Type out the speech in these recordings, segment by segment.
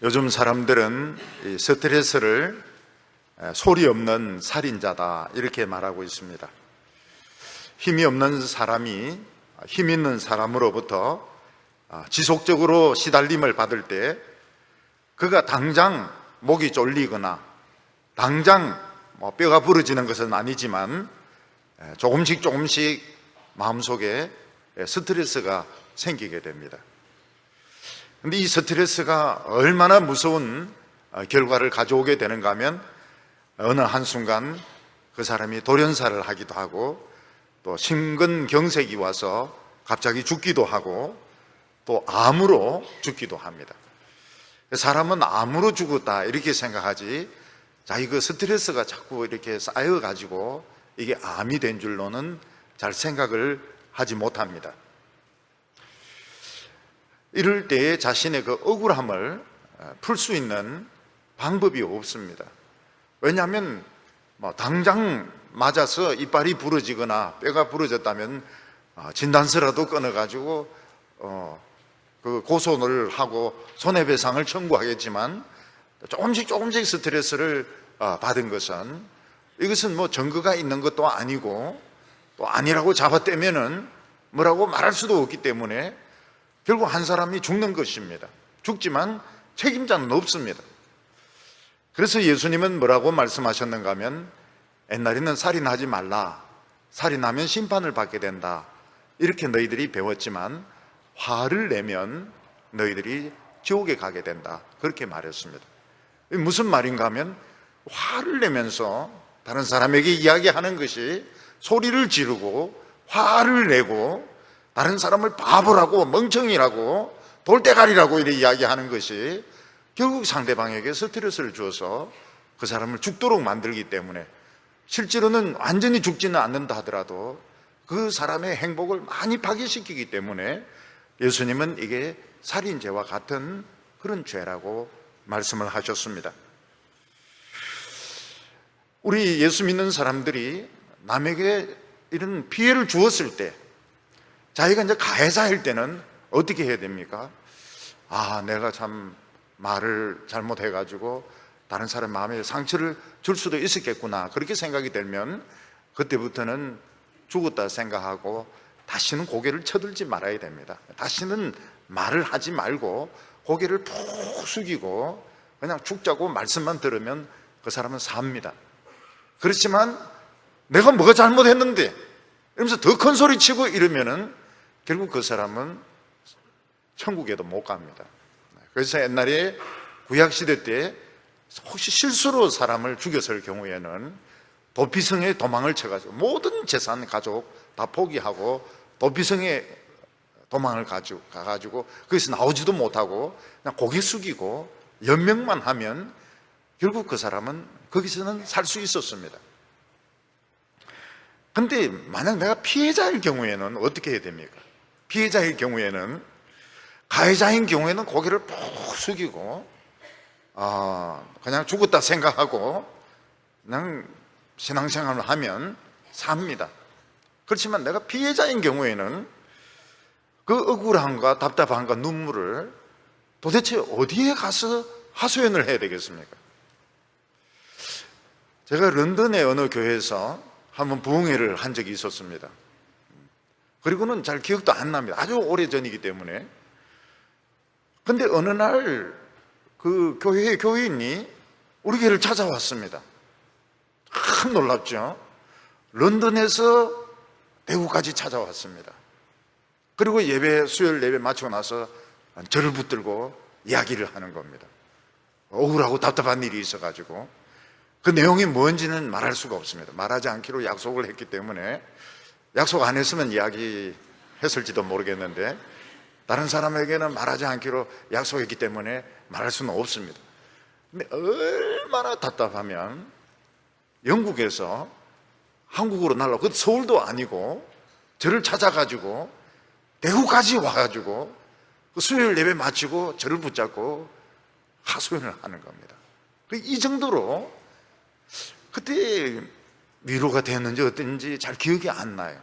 요즘 사람들은 이 스트레스를 소리 없는 살인자다 이렇게 말하고 있습니다. 힘이 없는 사람이 힘 있는 사람으로부터 지속적으로 시달림을 받을 때 그가 당장 목이 졸리거나 당장 뼈가 부러지는 것은 아니지만 조금씩 마음속에 스트레스가 생기게 됩니다. 그런데 이 스트레스가 얼마나 무서운 결과를 가져오게 되는가 하면 어느 한순간 그 사람이 돌연사를 하기도 하고 또 심근경색이 와서 갑자기 죽기도 하고 또 암으로 죽기도 합니다. 사람은 암으로 죽었다 이렇게 생각하지 자기 그 스트레스가 자꾸 이렇게 쌓여가지고 이게 암이 된 줄로는 잘 생각을 하지 못합니다. 이럴 때 자신의 그 억울함을 풀 수 있는 방법이 없습니다. 왜냐하면 당장 맞아서 이빨이 부러지거나 뼈가 부러졌다면 진단서라도 끊어가지고 그 고소를 하고 손해배상을 청구하겠지만 조금씩 스트레스를 받은 것은 이것은 증거가 있는 것도 아니고 또 아니라고 잡아떼면은 뭐라고 말할 수도 없기 때문에 결국 한 사람이 죽는 것입니다. 죽지만 책임자는 없습니다. 그래서 예수님은 뭐라고 말씀하셨는가 하면 옛날에는 살인하지 말라, 살인하면 심판을 받게 된다 이렇게 너희들이 배웠지만 화를 내면 너희들이 지옥에 가게 된다 그렇게 말했습니다. 무슨 말인가 하면 화를 내면서 다른 사람에게 이야기하는 것이 소리를 지르고 화를 내고 다른 사람을 바보라고 멍청이라고 돌대가리라고 이렇게 이야기하는 것이 결국 상대방에게 스트레스를 주어서 그 사람을 죽도록 만들기 때문에 실제로는 완전히 죽지는 않는다 하더라도 그 사람의 행복을 많이 파괴시키기 때문에 예수님은 이게 살인죄와 같은 그런 죄라고 말씀을 하셨습니다. 우리 예수 믿는 사람들이 남에게 이런 피해를 주었을 때 자기가 이제 가해자일 때는 어떻게 해야 됩니까? 내가 참 말을 잘못해가지고 다른 사람 마음에 상처를 줄 수도 있었겠구나 그렇게 생각이 들면 그때부터는 죽었다 생각하고 다시는 고개를 쳐들지 말아야 됩니다. 다시는 말을 하지 말고 고개를 푹 숙이고 그냥 죽자고 말씀만 들으면 그 사람은 삽니다. 그렇지만 내가 뭐가 잘못했는데 이러면서 더 큰 소리 치고 이러면은 결국 그 사람은 천국에도 못 갑니다. 그래서 옛날에 구약시대 때 혹시 실수로 사람을 죽였을 경우에는 도피성에 도망을 쳐가지고 모든 재산 가족 다 포기하고 도피성에 도망을 가가지고 거기서 나오지도 못하고 그냥 고개 숙이고 연명만 하면 결국 그 사람은 거기서는 살 수 있었습니다. 근데 만약 내가 피해자일 경우에는 어떻게 해야 됩니까? 피해자일 경우에는 가해자인 경우에는 고개를 푹 숙이고 그냥 죽었다 생각하고 그냥 신앙생활을 하면 삽니다. 그렇지만 내가 피해자인 경우에는 그 억울함과 답답함과 눈물을 도대체 어디에 가서 하소연을 해야 되겠습니까? 제가 런던의 어느 교회에서 한번 부흥회를 한 적이 있었습니다. 그리고는 잘 기억도 안 납니다. 아주 오래전이기 때문에. 근데 어느 날 그 교회의 교인이 우리 교회를 찾아왔습니다. 참 놀랍죠? 런던에서 대구까지 찾아왔습니다. 그리고 수요일 예배 마치고 나서 저를 붙들고 이야기를 하는 겁니다. 억울하고 답답한 일이 있어가지고 그 내용이 뭔지는 말할 수가 없습니다. 말하지 않기로 약속을 했기 때문에 약속 안 했으면 이야기했을지도 모르겠는데 다른 사람에게는 말하지 않기로 약속했기 때문에 말할 수는 없습니다. 근데 얼마나 답답하면 영국에서 한국으로 날라오고 서울도 아니고 저를 찾아가지고 대구까지 와가지고 그 수요일 예배 마치고 저를 붙잡고 하소연을 하는 겁니다. 이 정도로 그때 위로가 됐는지 어땠는지 잘 기억이 안 나요.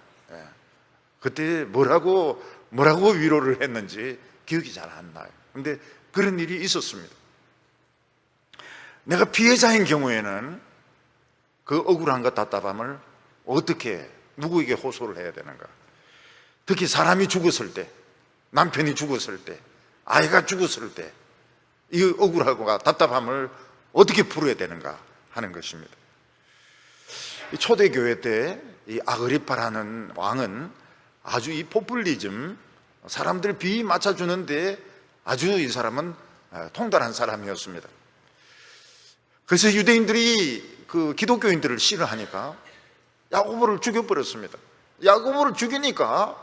그때 뭐라고 위로를 했는지 기억이 잘 안 나요. 근데 그런 일이 있었습니다. 내가 피해자인 경우에는 그 억울함과 답답함을 어떻게 누구에게 호소를 해야 되는가? 특히 사람이 죽었을 때, 남편이 죽었을 때, 아이가 죽었을 때 이 억울함과 답답함을 어떻게 풀어야 되는가 하는 것입니다. 초대교회 때 이 아그리파라는 왕은 아주 이 포퓰리즘, 사람들 비위 맞춰주는데 아주 이 사람은 통달한 사람이었습니다. 그래서 유대인들이 그 기독교인들을 싫어하니까 야고보를 죽여버렸습니다. 야고보를 죽이니까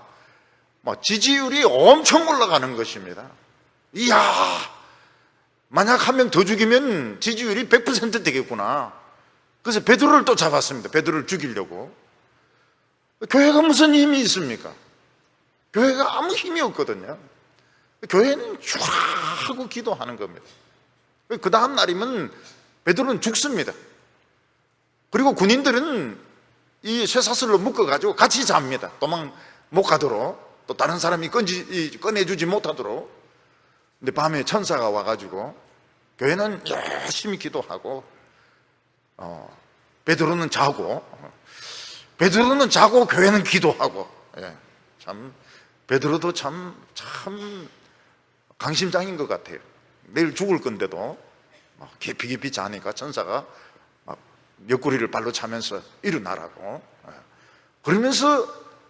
지지율이 엄청 올라가는 것입니다. 이야, 만약 한 명 더 죽이면 지지율이 100% 되겠구나. 그래서 베드로를 또 잡았습니다. 베드로를 죽이려고. 교회가 무슨 힘이 있습니까? 교회가 아무 힘이 없거든요. 교회는 쫙 하고 기도하는 겁니다. 그 다음 날이면 베드로는 죽습니다. 그리고 군인들은 이 쇠사슬로 묶어가지고 같이 잡니다. 도망 못 가도록, 또 다른 사람이 꺼내주지 못하도록. 근데 밤에 천사가 와가지고 교회는 열심히 기도하고 베드로는 자고 교회는 기도하고. 참 베드로도 참 강심장인 것 같아요. 내일 죽을 건데도 막 깊이 자니까 천사가 막 옆구리를 발로 차면서 일어나라고. 그러면서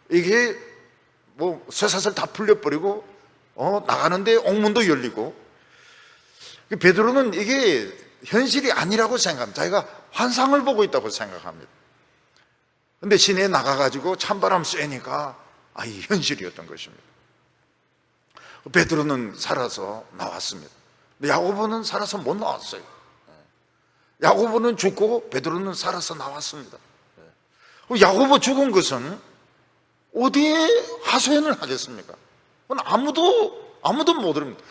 이게 뭐 쇠사슬 다 풀려버리고 나가는데 옥문도 열리고. 베드로는 이게 현실이 아니라고 생각합니다. 자기가 환상을 보고 있다고 생각합니다. 근데 시내에 나가가지고 찬바람 쐬니까 이 현실이었던 것입니다. 베드로는 살아서 나왔습니다. 근데 야고보는 살아서 못 나왔어요. 야고보는 죽고 베드로는 살아서 나왔습니다. 야고보 죽은 것은 어디에 하소연을 하겠습니까? 아무도 모릅니다.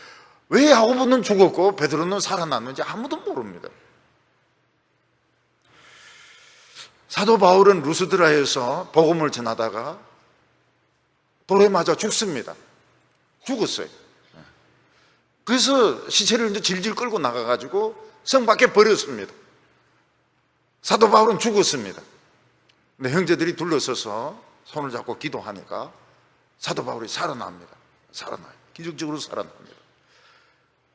왜 야고보는 죽었고 베드로는 살아났는지 아무도 모릅니다. 사도 바울은 루스드라에서 복음을 전하다가 돌에 맞아 죽습니다. 죽었어요. 그래서 시체를 이제 질질 끌고 나가가지고 성 밖에 버렸습니다. 사도 바울은 죽었습니다. 근데 형제들이 둘러서서 손을 잡고 기도하니까 사도 바울이 살아납니다. 살아나요. 기적적으로 살아납니다.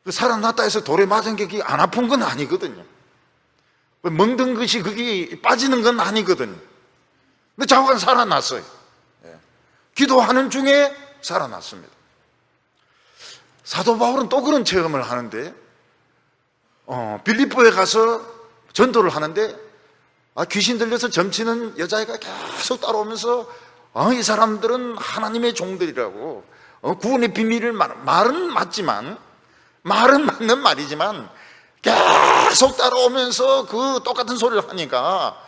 그 살아났다 해서 돌에 맞은 게 안 아픈 건 아니거든요. 멍든 것이 그게 빠지는 건 아니거든요. 근데 자고간 살아났어요. 기도하는 중에 살아났습니다. 사도 바울은 또 그런 체험을 하는데 빌립보에 가서 전도를 하는데 귀신 들려서 점치는 여자애가 계속 따라오면서 이 사람들은 하나님의 종들이라고 구원의 비밀을 말은 맞지만 말은 맞는 말이지만 계속 따라오면서 그 똑같은 소리를 하니까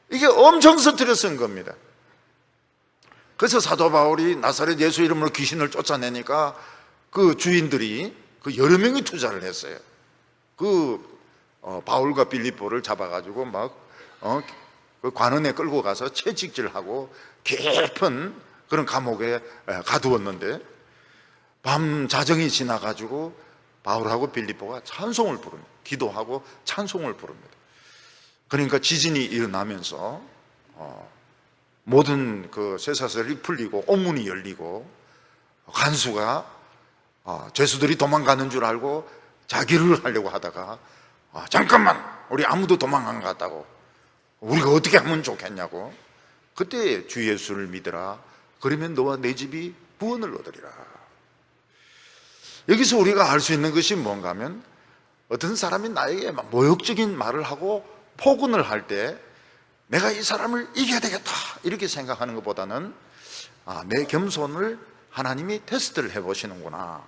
이게 엄청 스트레스인 겁니다. 그래서 사도 바울이 나사렛 예수 이름으로 귀신을 쫓아내니까 그 주인들이 그 여러 명이 투자를 했어요. 바울과 빌립보를 잡아가지고 그 관원에 끌고 가서 채찍질하고 깊은 그런 감옥에 가두었는데 밤 자정이 지나가지고 바울하고 빌립보가 찬송을 부릅니다. 기도하고 찬송을 부릅니다. 그러니까 지진이 일어나면서 모든 그 쇠사슬이 풀리고 옥문이 열리고 간수가 죄수들이 도망가는 줄 알고 자기를 하려고 하다가 잠깐만, 우리 아무도 도망 안 갔다고, 우리가 어떻게 하면 좋겠냐고. 그때 주 예수를 믿으라. 그러면 너와 내 집이 구원을 얻으리라. 여기서 우리가 알 수 있는 것이 뭔가 하면 어떤 사람이 나에게 모욕적인 말을 하고 포근을 할 때 내가 이 사람을 이겨야 되겠다 이렇게 생각하는 것보다는 내 겸손을 하나님이 테스트를 해보시는구나,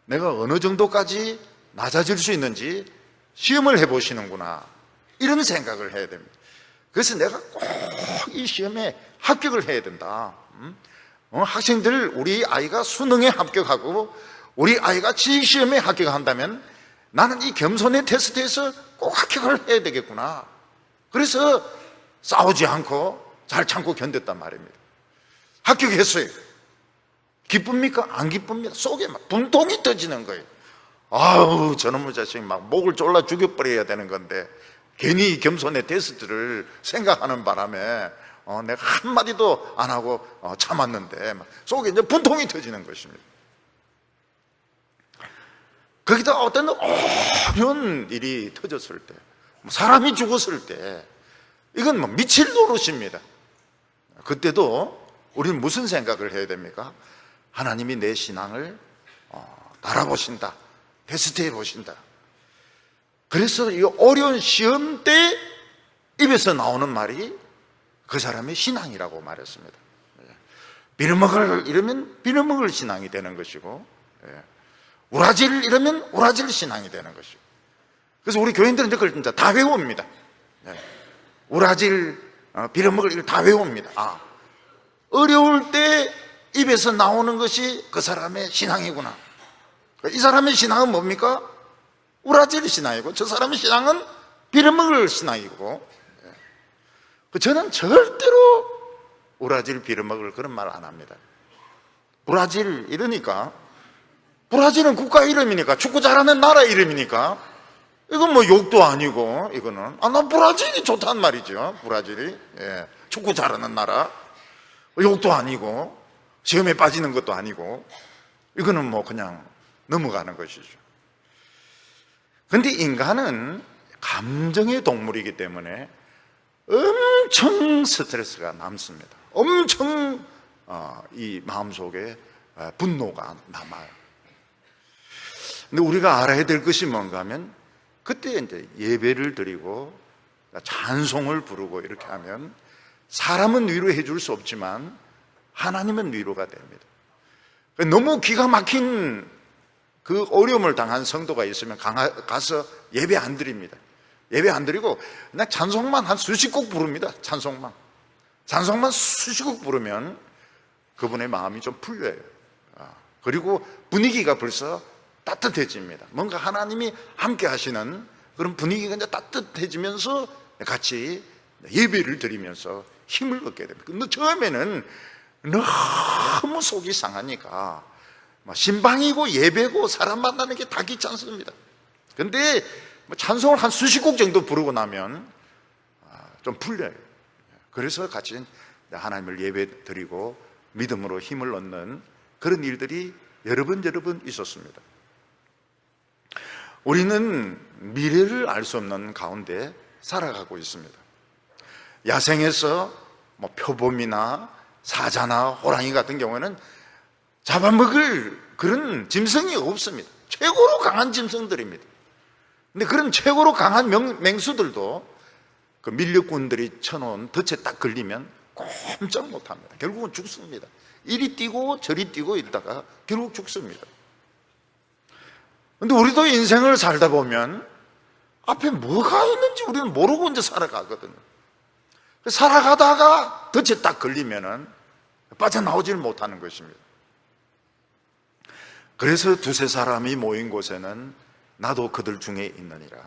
내가 어느 정도까지 낮아질 수 있는지 시험을 해보시는구나, 이런 생각을 해야 됩니다. 그래서 내가 꼭 이 시험에 합격을 해야 된다. 학생들, 우리 아이가 수능에 합격하고 우리 아이가 지시험에 합격한다면 나는 이 겸손의 테스트에서 꼭 합격을 해야 되겠구나. 그래서 싸우지 않고 잘 참고 견뎠단 말입니다. 합격했어요. 기쁩니까? 안 기쁩니다. 속에 막 분통이 터지는 거예요. 아우 저놈의 자식 막 목을 졸라 죽여버려야 되는 건데 괜히 겸손의 테스트를 생각하는 바람에 내가 한마디도 안 하고 참았는데 속에 이제 분통이 터지는 것입니다. 거기다 어떤 어려운 일이 터졌을 때, 사람이 죽었을 때, 이건 뭐 미칠 노릇입니다. 그때도 우리는 무슨 생각을 해야 됩니까? 하나님이 내 신앙을 달아보신다, 테스트해 보신다. 그래서 이 어려운 시험 때 입에서 나오는 말이 그 사람의 신앙이라고 말했습니다. 빌어먹을 이러면 빌어먹을 신앙이 되는 것이고, 우라질 이러면 우라질 신앙이 되는 것이고. 그래서 우리 교인들은 그걸 진짜 다 외웁니다. 우라질, 빌어먹을 이걸 다 외웁니다. 어려울 때 입에서 나오는 것이 그 사람의 신앙이구나. 이 사람의 신앙은 뭡니까? 우라질 신앙이고, 저 사람의 신앙은 빌어먹을 신앙이고. 저는 절대로 우라질 빌어먹을 그런 말 안 합니다. 브라질 이러니까, 브라질은 국가 이름이니까, 축구 잘하는 나라 이름이니까, 이건 뭐 욕도 아니고, 이거는 나 브라질이 좋단 말이죠. 브라질이 축구 잘하는 나라, 욕도 아니고 시험에 빠지는 것도 아니고, 이거는 뭐 그냥 넘어가는 것이죠. 그런데 인간은 감정의 동물이기 때문에 엄청 스트레스가 남습니다. 엄청 이 마음속에 분노가 남아요. 근데 우리가 알아야 될 것이 뭔가 하면, 그때 이제 예배를 드리고 찬송을 부르고 이렇게 하면 사람은 위로해 줄 수 없지만 하나님은 위로가 됩니다. 너무 기가 막힌 그 어려움을 당한 성도가 있으면 가서 예배 안 드립니다. 예배 안 드리고 그냥 찬송만 한 수십 곡 부릅니다. 찬송만 수십 곡 부르면 그분의 마음이 좀 풀려요. 그리고 분위기가 벌써 따뜻해집니다. 뭔가 하나님이 함께 하시는 그런 분위기가 이제 따뜻해지면서 같이 예배를 드리면서 힘을 얻게 됩니다. 근데 처음에는 너무 속이 상하니까 신방이고 예배고 사람 만나는 게 다 귀찮습니다. 근데 찬송을 한 수십 곡 정도 부르고 나면 좀 풀려요. 그래서 같이 하나님을 예배 드리고 믿음으로 힘을 얻는 그런 일들이 여러 번 있었습니다. 우리는 미래를 알 수 없는 가운데 살아가고 있습니다. 야생에서 표범이나 사자나 호랑이 같은 경우에는 잡아먹을 그런 짐승이 없습니다. 최고로 강한 짐승들입니다. 근데 그런 최고로 강한 맹수들도 그 밀렵꾼들이 쳐놓은 덫에 딱 걸리면 꼼짝 못합니다. 결국은 죽습니다. 이리 뛰고 저리 뛰고 있다가 결국 죽습니다. 근데 우리도 인생을 살다 보면 앞에 뭐가 있는지 우리는 모르고 이제 살아가거든요. 살아가다가 덫에 딱 걸리면은 빠져나오질 못하는 것입니다. 그래서 두세 사람이 모인 곳에는 나도 그들 중에 있느니라.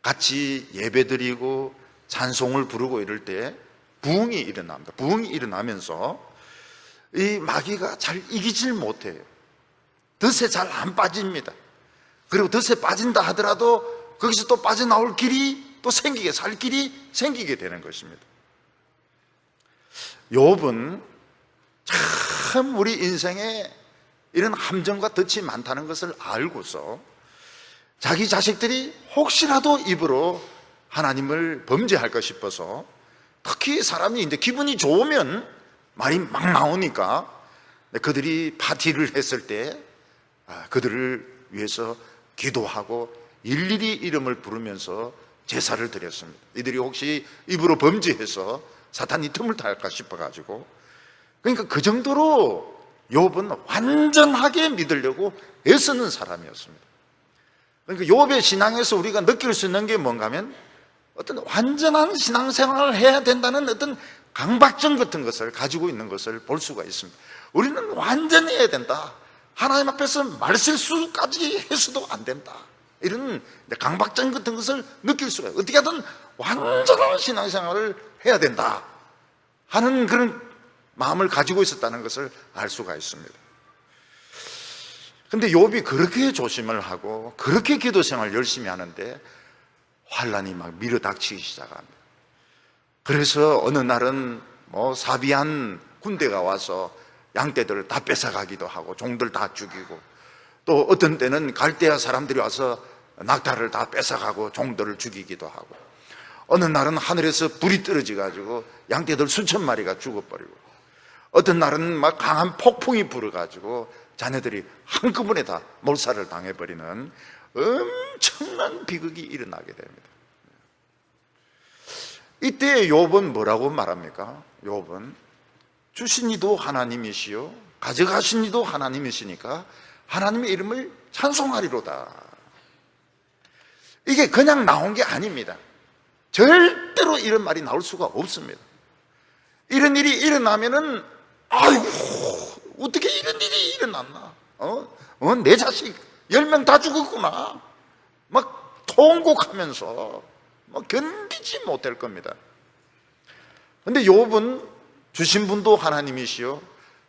같이 예배드리고 찬송을 부르고 이럴 때 부흥이 일어납니다. 부흥이 일어나면서 이 마귀가 잘 이기질 못해요. 덫에 잘 안 빠집니다. 그리고 덫에 빠진다 하더라도 거기서 또 빠져나올 길이 또 생기게, 살 길이 생기게 되는 것입니다. 욥은 참 우리 인생에 이런 함정과 덫이 많다는 것을 알고서 자기 자식들이 혹시라도 입으로 하나님을 범죄할까 싶어서, 특히 사람이 이제 기분이 좋으면 말이 막 나오니까 그들이 파티를 했을 때 그들을 위해서 기도하고 일일이 이름을 부르면서 제사를 드렸습니다. 이들이 혹시 입으로 범죄해서 사탄이 틈을 탈까 싶어가지고, 그러니까 그 정도로 욥은 완전하게 믿으려고 애쓰는 사람이었습니다. 그러니까 욥의 신앙에서 우리가 느낄 수 있는 게 뭔가 하면, 어떤 완전한 신앙생활을 해야 된다는 어떤 강박증 같은 것을 가지고 있는 것을 볼 수가 있습니다. 우리는 완전히 해야 된다, 하나님 앞에서 말실수까지 해서도 안 된다, 이런 강박증 같은 것을 느낄 수가 있어요. 어떻게 하든 완전한 신앙생활을 해야 된다 하는 그런 마음을 가지고 있었다는 것을 알 수가 있습니다. 근데 욥이 그렇게 조심을 하고 그렇게 기도 생활 열심히 하는데 환란이 막 밀어닥치기 시작합니다. 그래서 어느 날은 사비한 군대가 와서 양떼들을 다 뺏어가기도 하고 종들 다 죽이고, 또 어떤 때는 갈대아 사람들이 와서 낙타를 다 뺏어가고 종들을 죽이기도 하고, 어느 날은 하늘에서 불이 떨어져 가지고 양떼들 수천 마리가 죽어버리고, 어떤 날은 막 강한 폭풍이 불어가지고 자녀들이 한꺼번에 다 몰살을 당해버리는 엄청난 비극이 일어나게 됩니다. 이때 욥은 뭐라고 말합니까? 욥은 주신 이도 하나님이시요 가져가신 이도 하나님이시니까 하나님의 이름을 찬송하리로다. 이게 그냥 나온 게 아닙니다. 절대로 이런 말이 나올 수가 없습니다. 이런 일이 일어나면은 아이고 어떻게 이런 일이 일어났나? 내 자식 10명 다 죽었구나. 막 통곡하면서 막 견디지 못할 겁니다. 근데 욥은 주신 분도 하나님이시요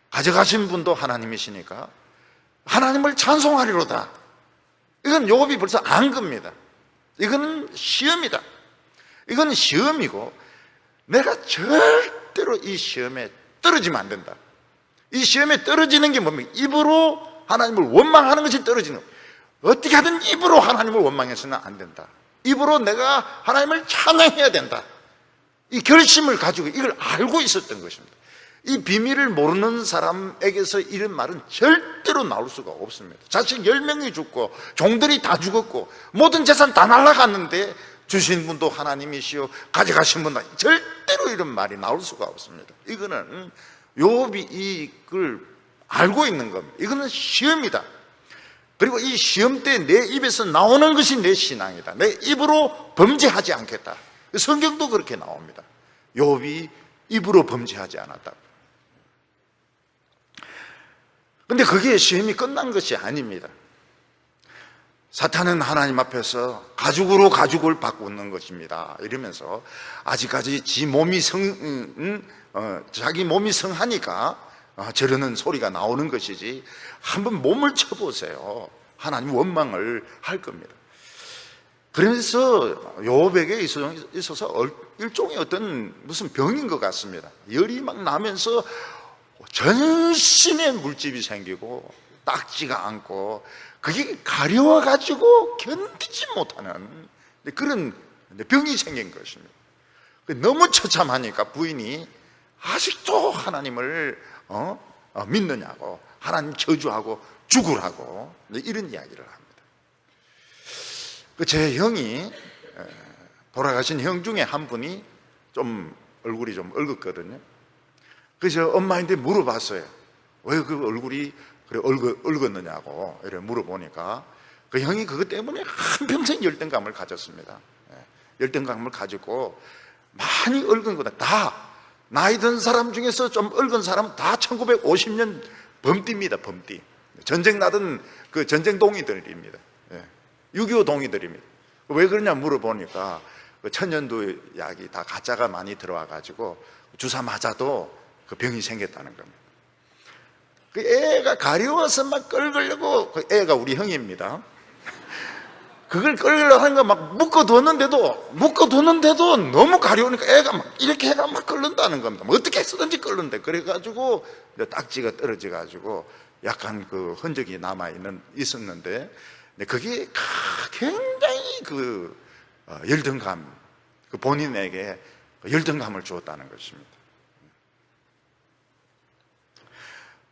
가져가신 분도 하나님이시니까 하나님을 찬송하리로다. 이건 욥이 벌써 안 겁니다. 이건 시험이다. 이건 시험이고 내가 절대로 이 시험에 떨어지면 안 된다. 이 시험에 떨어지는 게 뭡니까? 입으로 하나님을 원망하는 것이 떨어지는 거예요. 어떻게 하든 입으로 하나님을 원망해서는 안 된다. 입으로 내가 하나님을 찬양해야 된다. 이 결심을 가지고 이걸 알고 있었던 것입니다. 이 비밀을 모르는 사람에게서 이런 말은 절대로 나올 수가 없습니다. 자식 10명이 죽고 종들이 다 죽었고 모든 재산 다 날아갔는데 주신 분도 하나님이시요 가져가신 분도 절대로 이런 말이 나올 수가 없습니다. 이거는 욥이 이걸 알고 있는 겁니다. 이거는 시험이다. 그리고 이 시험 때 내 입에서 나오는 것이 내 신앙이다. 내 입으로 범죄하지 않겠다. 성경도 그렇게 나옵니다. 욥이 입으로 범죄하지 않았다. 근데 그게 시험이 끝난 것이 아닙니다. 사탄은 하나님 앞에서 가죽으로 가죽을 바꾸는 것입니다. 이러면서 아직까지 자기 몸이 성하니까 저러는 소리가 나오는 것이지, 한번 몸을 쳐보세요. 하나님 원망을 할 겁니다. 그래서 욥에게 있어서 일종의 어떤 무슨 병인 것 같습니다. 열이 막 나면서 전신에 물집이 생기고 딱지가 않고 그게 가려워가지고 견디지 못하는 그런 병이 생긴 것입니다. 너무 처참하니까 부인이 아직도 하나님을 믿느냐고, 하나님 저주하고 죽으라고 이런 이야기를 합니다. 제 형이, 돌아가신 형 중에 한 분이 좀 얼굴이 좀 붉었거든요. 그래서 엄마한테 물어봤어요. 왜 그 얼굴이 그래 붉었느냐고 이렇게 물어보니까 그 형이 그것 때문에 한평생 열등감을 가졌습니다. 열등감을 가지고 많이 붉은 거다. 다 나이 든 사람 중에서 좀 붉은 사람은 다 1950년 범띠입니다. 범띠. 전쟁 나던 그 전쟁 동의들입니다. 6.25 동의들입니다. 왜 그러냐 물어보니까 그 천연두 약이 다 가짜가 많이 들어와 가지고 주사 맞아도 그 병이 생겼다는 겁니다. 그 애가 가려워서 막 끌려고, 그 애가 우리 형입니다. 그걸 끌려고 하는 거 막 묶어뒀는데도 너무 가려우니까 애가 막 이렇게 해가 막 끓는다는 겁니다. 뭐 어떻게 해서든지 끓는데, 그래가지고 딱지가 떨어져가지고 약간 그 흔적이 있었는데, 그게 굉장히 그 열등감, 그 본인에게 열등감을 주었다는 것입니다.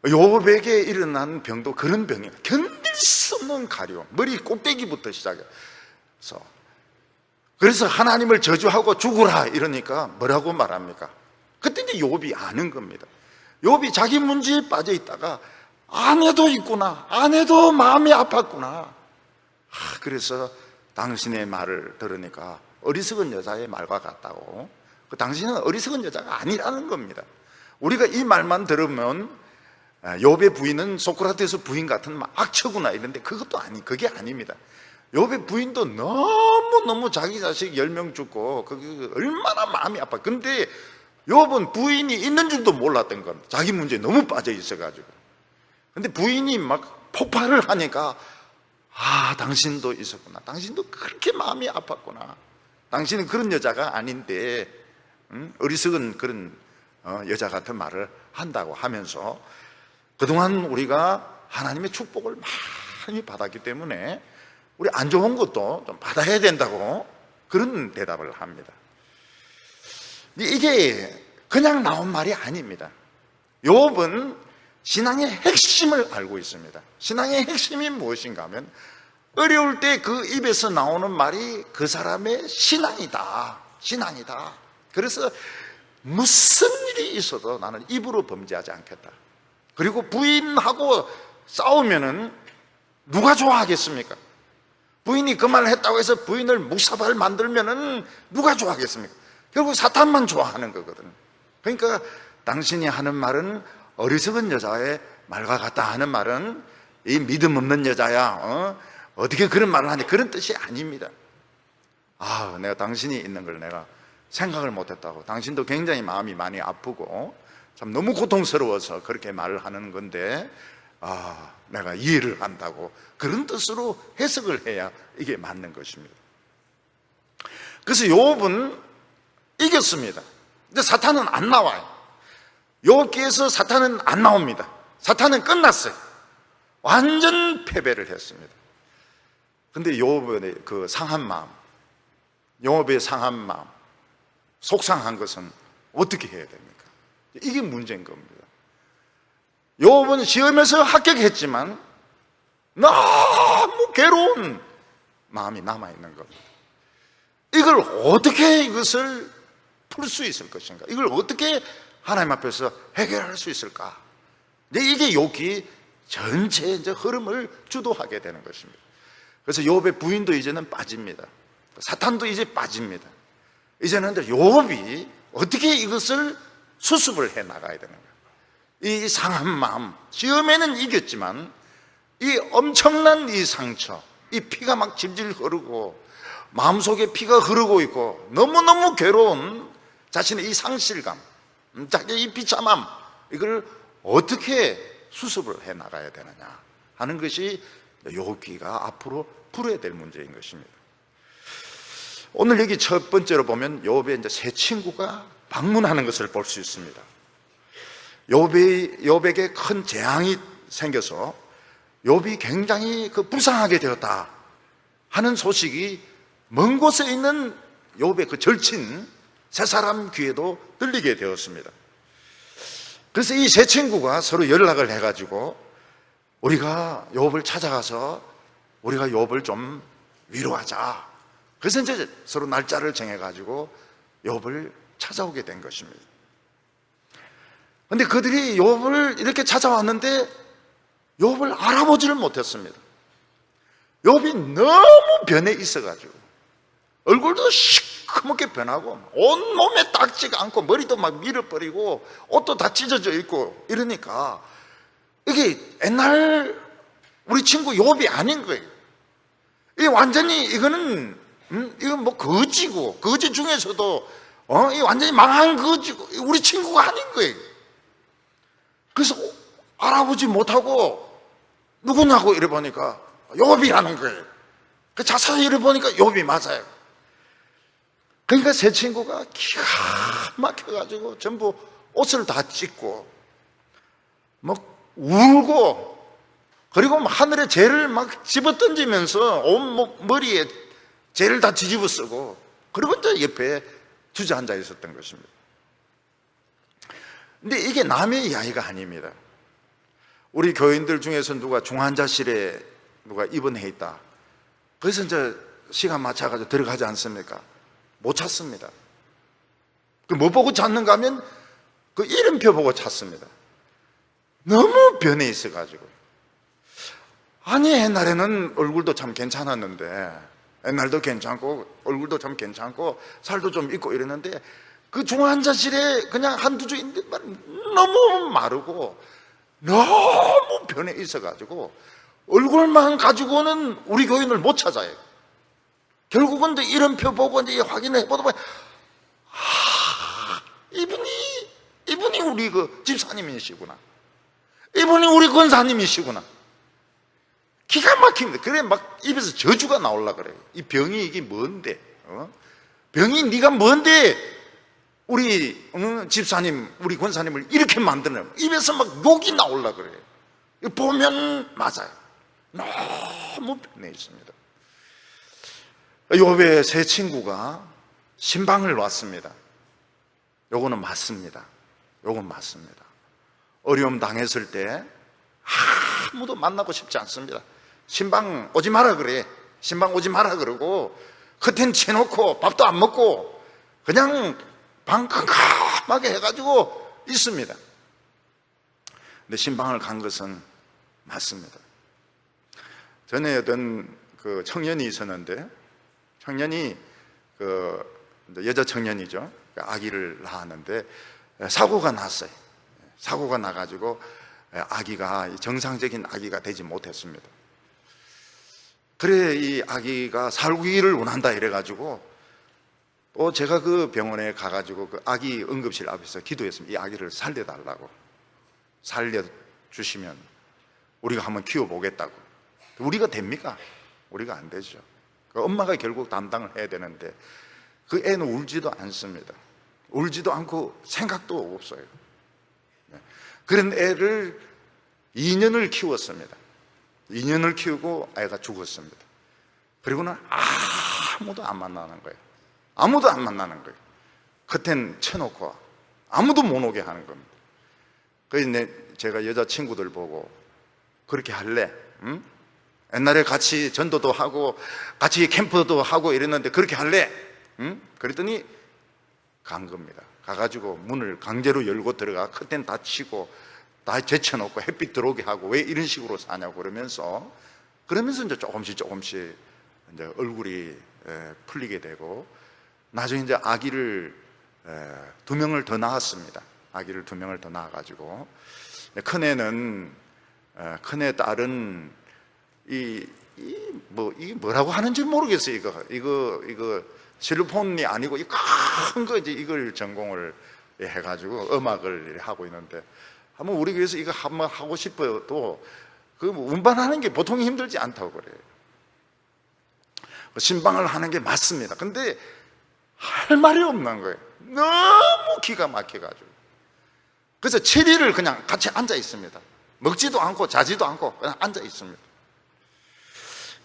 욥에게 일어난 병도 그런 병이에요. 견딜 수 없는 가려움, 머리 꼭대기부터 시작해서. 그래서 하나님을 저주하고 죽으라 이러니까 뭐라고 말합니까? 그때 이제 욥이 아는 겁니다. 욥이 자기 문제에 빠져 있다가 아내도 있구나, 아내도 마음이 아팠구나. 그래서 당신의 말을 들으니까 어리석은 여자의 말과 같다고. 당신은 어리석은 여자가 아니라는 겁니다. 우리가 이 말만 들으면 욥의 부인은 소크라테스 부인 같은 악처구나 이런데 그게 아닙니다. 욥의 부인도 너무너무 자기 자식 10명 죽고 그게 얼마나 마음이 아파. 근데 욥은 부인이 있는 줄도 몰랐던 겁니다. 자기 문제에 너무 빠져 있어가지고. 근데 부인이 막 폭발을 하니까 당신도 있었구나. 당신도 그렇게 마음이 아팠구나. 당신은 그런 여자가 아닌데 어리석은 그런 여자 같은 말을 한다고 하면서 그동안 우리가 하나님의 축복을 많이 받았기 때문에 우리 안 좋은 것도 좀 받아야 된다고 그런 대답을 합니다. 이게 그냥 나온 말이 아닙니다. 욥은 신앙의 핵심을 알고 있습니다. 신앙의 핵심이 무엇인가 하면 어려울 때 그 입에서 나오는 말이 그 사람의 신앙이다. 신앙이다. 그래서 무슨 일이 있어도 나는 입으로 범죄하지 않겠다. 그리고 부인하고 싸우면은 누가 좋아하겠습니까? 부인이 그 말을 했다고 해서 부인을 묵사발 만들면은 누가 좋아하겠습니까? 결국 사탄만 좋아하는 거거든. 그러니까 당신이 하는 말은 어리석은 여자의 말과 같다 하는 말은 이 믿음 없는 여자야. 어떻게 그런 말을 하냐, 그런 뜻이 아닙니다. 내가 당신이 있는 걸 내가 생각을 못했다고. 당신도 굉장히 마음이 많이 아프고 참 너무 고통스러워서 그렇게 말을 하는 건데 내가 이해를 한다고 그런 뜻으로 해석을 해야 이게 맞는 것입니다. 그래서 욥은 이겼습니다. 근데 사탄은 안 나와요. 욥기에서 사탄은 안 나옵니다. 사탄은 끝났어요. 완전 패배를 했습니다. 근데 욥의 그 상한 마음, 욥의 상한 마음, 속상한 것은 어떻게 해야 됩니까? 이게 문제인 겁니다. 욥은 시험에서 합격했지만 너무 괴로운 마음이 남아있는 겁니다. 이걸 어떻게 이것을 풀 수 있을 것인가? 이걸 어떻게 하나님 앞에서 해결할 수 있을까? 이게 욥기 전체의 이제 흐름을 주도하게 되는 것입니다. 그래서 욥의 부인도 이제는 빠집니다. 사탄도 이제 빠집니다. 이제는 욥이 어떻게 이것을 수습을 해 나가야 되는가? 이 상한 마음, 시험에는 이겼지만 이 엄청난 이 상처, 이 피가 막 질질 흐르고 마음속에 피가 흐르고 있고 너무너무 괴로운 자신의 이 상실감, 자기의 이 비참함, 이걸 어떻게 수습을 해 나가야 되느냐 하는 것이 욥기가 앞으로 풀어야 될 문제인 것입니다. 오늘 여기 첫 번째로 보면 욥의 이제 세 친구가 방문하는 것을 볼 수 있습니다. 욥에게 큰 재앙이 생겨서 욥이 굉장히 불쌍하게 되었다 하는 소식이 먼 곳에 있는 욥의 그 절친 세 사람 귀에도 들리게 되었습니다. 그래서 이 세 친구가 서로 연락을 해가지고 우리가 욥을 찾아가서 우리가 욥을 좀 위로하자. 그래서 이제 서로 날짜를 정해가지고 욥을 찾아오게 된 것입니다. 그런데 그들이 욥을 이렇게 찾아왔는데 욥을 알아보지를 못했습니다. 욥이 너무 변해 있어가지고 얼굴도 시커멓게 변하고 온몸에 닦지가 않고 머리도 막 밀어버리고 옷도 다 찢어져 있고 이러니까 이게 옛날 우리 친구 욥이 아닌 거예요. 이 완전히 이거는 이건 뭐 거지고 거지 중에서도 이 완전히 망한 거지고 우리 친구가 아닌 거예요. 그래서 알아보지 못하고 누구냐고 이래 보니까 욥이라는 거예요. 그 자세히 이래 보니까 욥이 맞아요. 그러니까 세 친구가 기가 막혀가지고 전부 옷을 다 찢고 막 울고 그리고 하늘에 재를 막 집어 던지면서 온 머리에 재를 다 뒤집어 쓰고 그리고 이제 옆에 주저앉아 있었던 것입니다. 근데 이게 남의 이야기가 아닙니다. 우리 교인들 중에서 누가 중환자실에 누가 입원해 있다. 그래서 이제 시간 맞춰가지고 들어가지 않습니까? 못 찾습니다. 뭐 보고 찾는가 하면 그 이름표 보고 찾습니다. 너무 변해 있어가지고. 아니, 옛날에는 얼굴도 참 괜찮았는데, 옛날도 괜찮고, 얼굴도 참 괜찮고, 살도 좀 있고 이랬는데, 그 중환자실에 그냥 한두 주 있는데 너무 마르고, 너무 변해 있어가지고, 얼굴만 가지고는 우리 교인을 못 찾아요. 결국은 이제 이름표 보고 이제 확인해 보다 보면, 이분이 우리 그 집사님이시구나. 이분이 우리 권사님이시구나. 기가 막힙니다. 그래 막 입에서 저주가 나올라 그래요. 이 병이 이게 뭔데? 병이 네가 뭔데 우리 집사님, 우리 권사님을 이렇게 만드는, 입에서 막 욕이 나올라 그래요. 이거 보면 맞아요. 너무 변해 있습니다. 욥의 세 친구가 신방을 놨습니다. 요거는 맞습니다. 요건 맞습니다. 어려움 당했을 때 아무도 만나고 싶지 않습니다. 신방 오지 마라 그래. 신방 오지 마라 그러고 커튼 쳐놓고 밥도 안 먹고 그냥 방 캄캄하게 해가지고 있습니다. 근데 신방을 간 것은 맞습니다. 전에 어떤 그 청년이 있었는데, 청년이 그 여자 청년이죠. 아기를 낳았는데 사고가 났어요. 사고가 나가지고 아기가 정상적인 아기가 되지 못했습니다. 그래 이 아기가 살기를 원한다 이래가지고 또 제가 그 병원에 가가지고 그 아기 응급실 앞에서 기도했습니다. 이 아기를 살려달라고, 살려주시면 우리가 한번 키워보겠다고. 우리가 됩니까? 우리가 안 되죠. 그 엄마가 결국 담당을 해야 되는데 그 애는 울지도 않습니다. 울지도 않고 생각도 없어요. 그런 애를 2년을 키웠습니다. 2년을 키우고 애가 죽었습니다. 그리고는 아무도 안 만나는 거예요. 아무도 안 만나는 거예요. 커튼 쳐놓고 아무도 못 오게 하는 겁니다. 그래서 제가 여자친구들 보고 그렇게 할래? 응? 옛날에 같이 전도도 하고 같이 캠프도 하고 이랬는데 그렇게 할래? 응? 그랬더니 간 겁니다. 가가지고 문을 강제로 열고 들어가 커튼 다 치고 다 제쳐놓고 햇빛 들어오게 하고 왜 이런 식으로 사냐고 그러면서 이제 조금씩 이제 얼굴이 풀리게 되고 나중에 이제 아기를 2명을 더 낳았습니다. 아기를 2명을 더 낳아가지고 큰애 딸은 이게 뭐라고 하는지 모르겠어요. 이거 실로폰이 아니고 이 큰 거 이걸 전공을 해가지고 음악을 하고 있는데 한번 우리 교회에서 이거 한번 하고 싶어도 그 운반하는 게 보통 힘들지 않다고 그래요. 신방을 하는 게 맞습니다. 근데 할 말이 없는 거예요. 너무 기가 막혀가지고. 그래서 7일을 그냥 같이 앉아 있습니다. 먹지도 않고 자지도 않고 그냥 앉아 있습니다.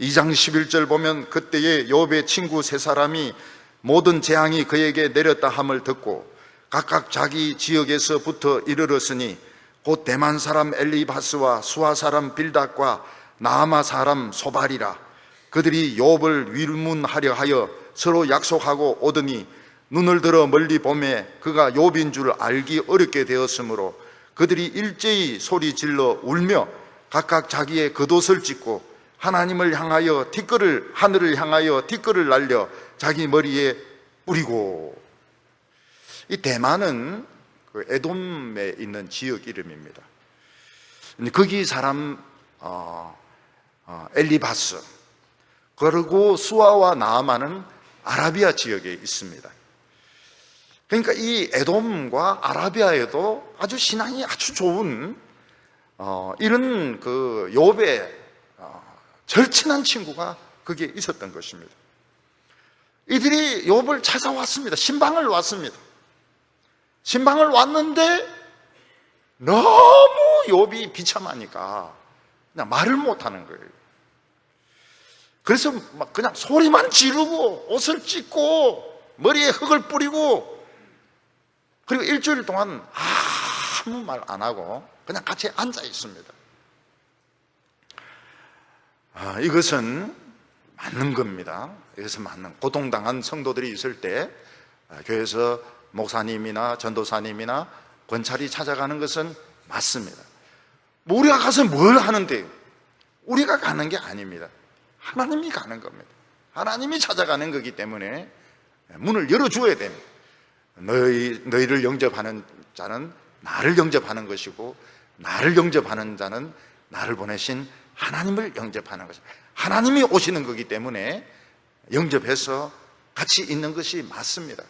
2장 11절 보면 그때에 욥의 친구 세 사람이 모든 재앙이 그에게 내렸다 함을 듣고 각각 자기 지역에서부터 이르렀으니 곧 대만 사람 엘리바스와 수아 사람 빌닷과 나아마 사람 소발이라. 그들이 욥을 위문하려 하여 서로 약속하고 오더니 눈을 들어 멀리 보매 그가 욥인 줄 알기 어렵게 되었으므로 그들이 일제히 소리 질러 울며 각각 자기의 겉옷을 찢고 하나님을 향하여 하늘을 향하여 티끌을 날려 자기 머리에 뿌리고. 이 대만은 그 에돔에 있는 지역 이름입니다. 거기 사람 엘리바스, 그리고 수아와 나아마는 아라비아 지역에 있습니다. 그러니까 이 에돔과 아라비아에도 아주 신앙이 아주 좋은 이런 그 욥의 절친한 친구가 거기에 있었던 것입니다. 이들이 욥을 찾아왔습니다. 신방을 왔습니다. 신방을 왔는데 너무 욥이 비참하니까 그냥 말을 못하는 거예요. 그래서 막 그냥 소리만 지르고 옷을 찢고 머리에 흙을 뿌리고 그리고 일주일 동안 아무 말 안 하고 그냥 같이 앉아 있습니다. 이것은 맞는 겁니다. 이것은 맞는, 고통당한 성도들이 있을 때 교회에서 목사님이나 전도사님이나 권찰이 찾아가는 것은 맞습니다. 뭐 우리가 가서 뭘 하는데, 우리가 가는 게 아닙니다. 하나님이 가는 겁니다. 하나님이 찾아가는 거기 때문에 문을 열어줘야 됩니다. 너희를 영접하는 자는 나를 영접하는 것이고 나를 영접하는 자는 나를 보내신 하나님을 영접하는 것입니다. 하나님이 오시는 거기 때문에 영접해서 같이 있는 것이 맞습니다.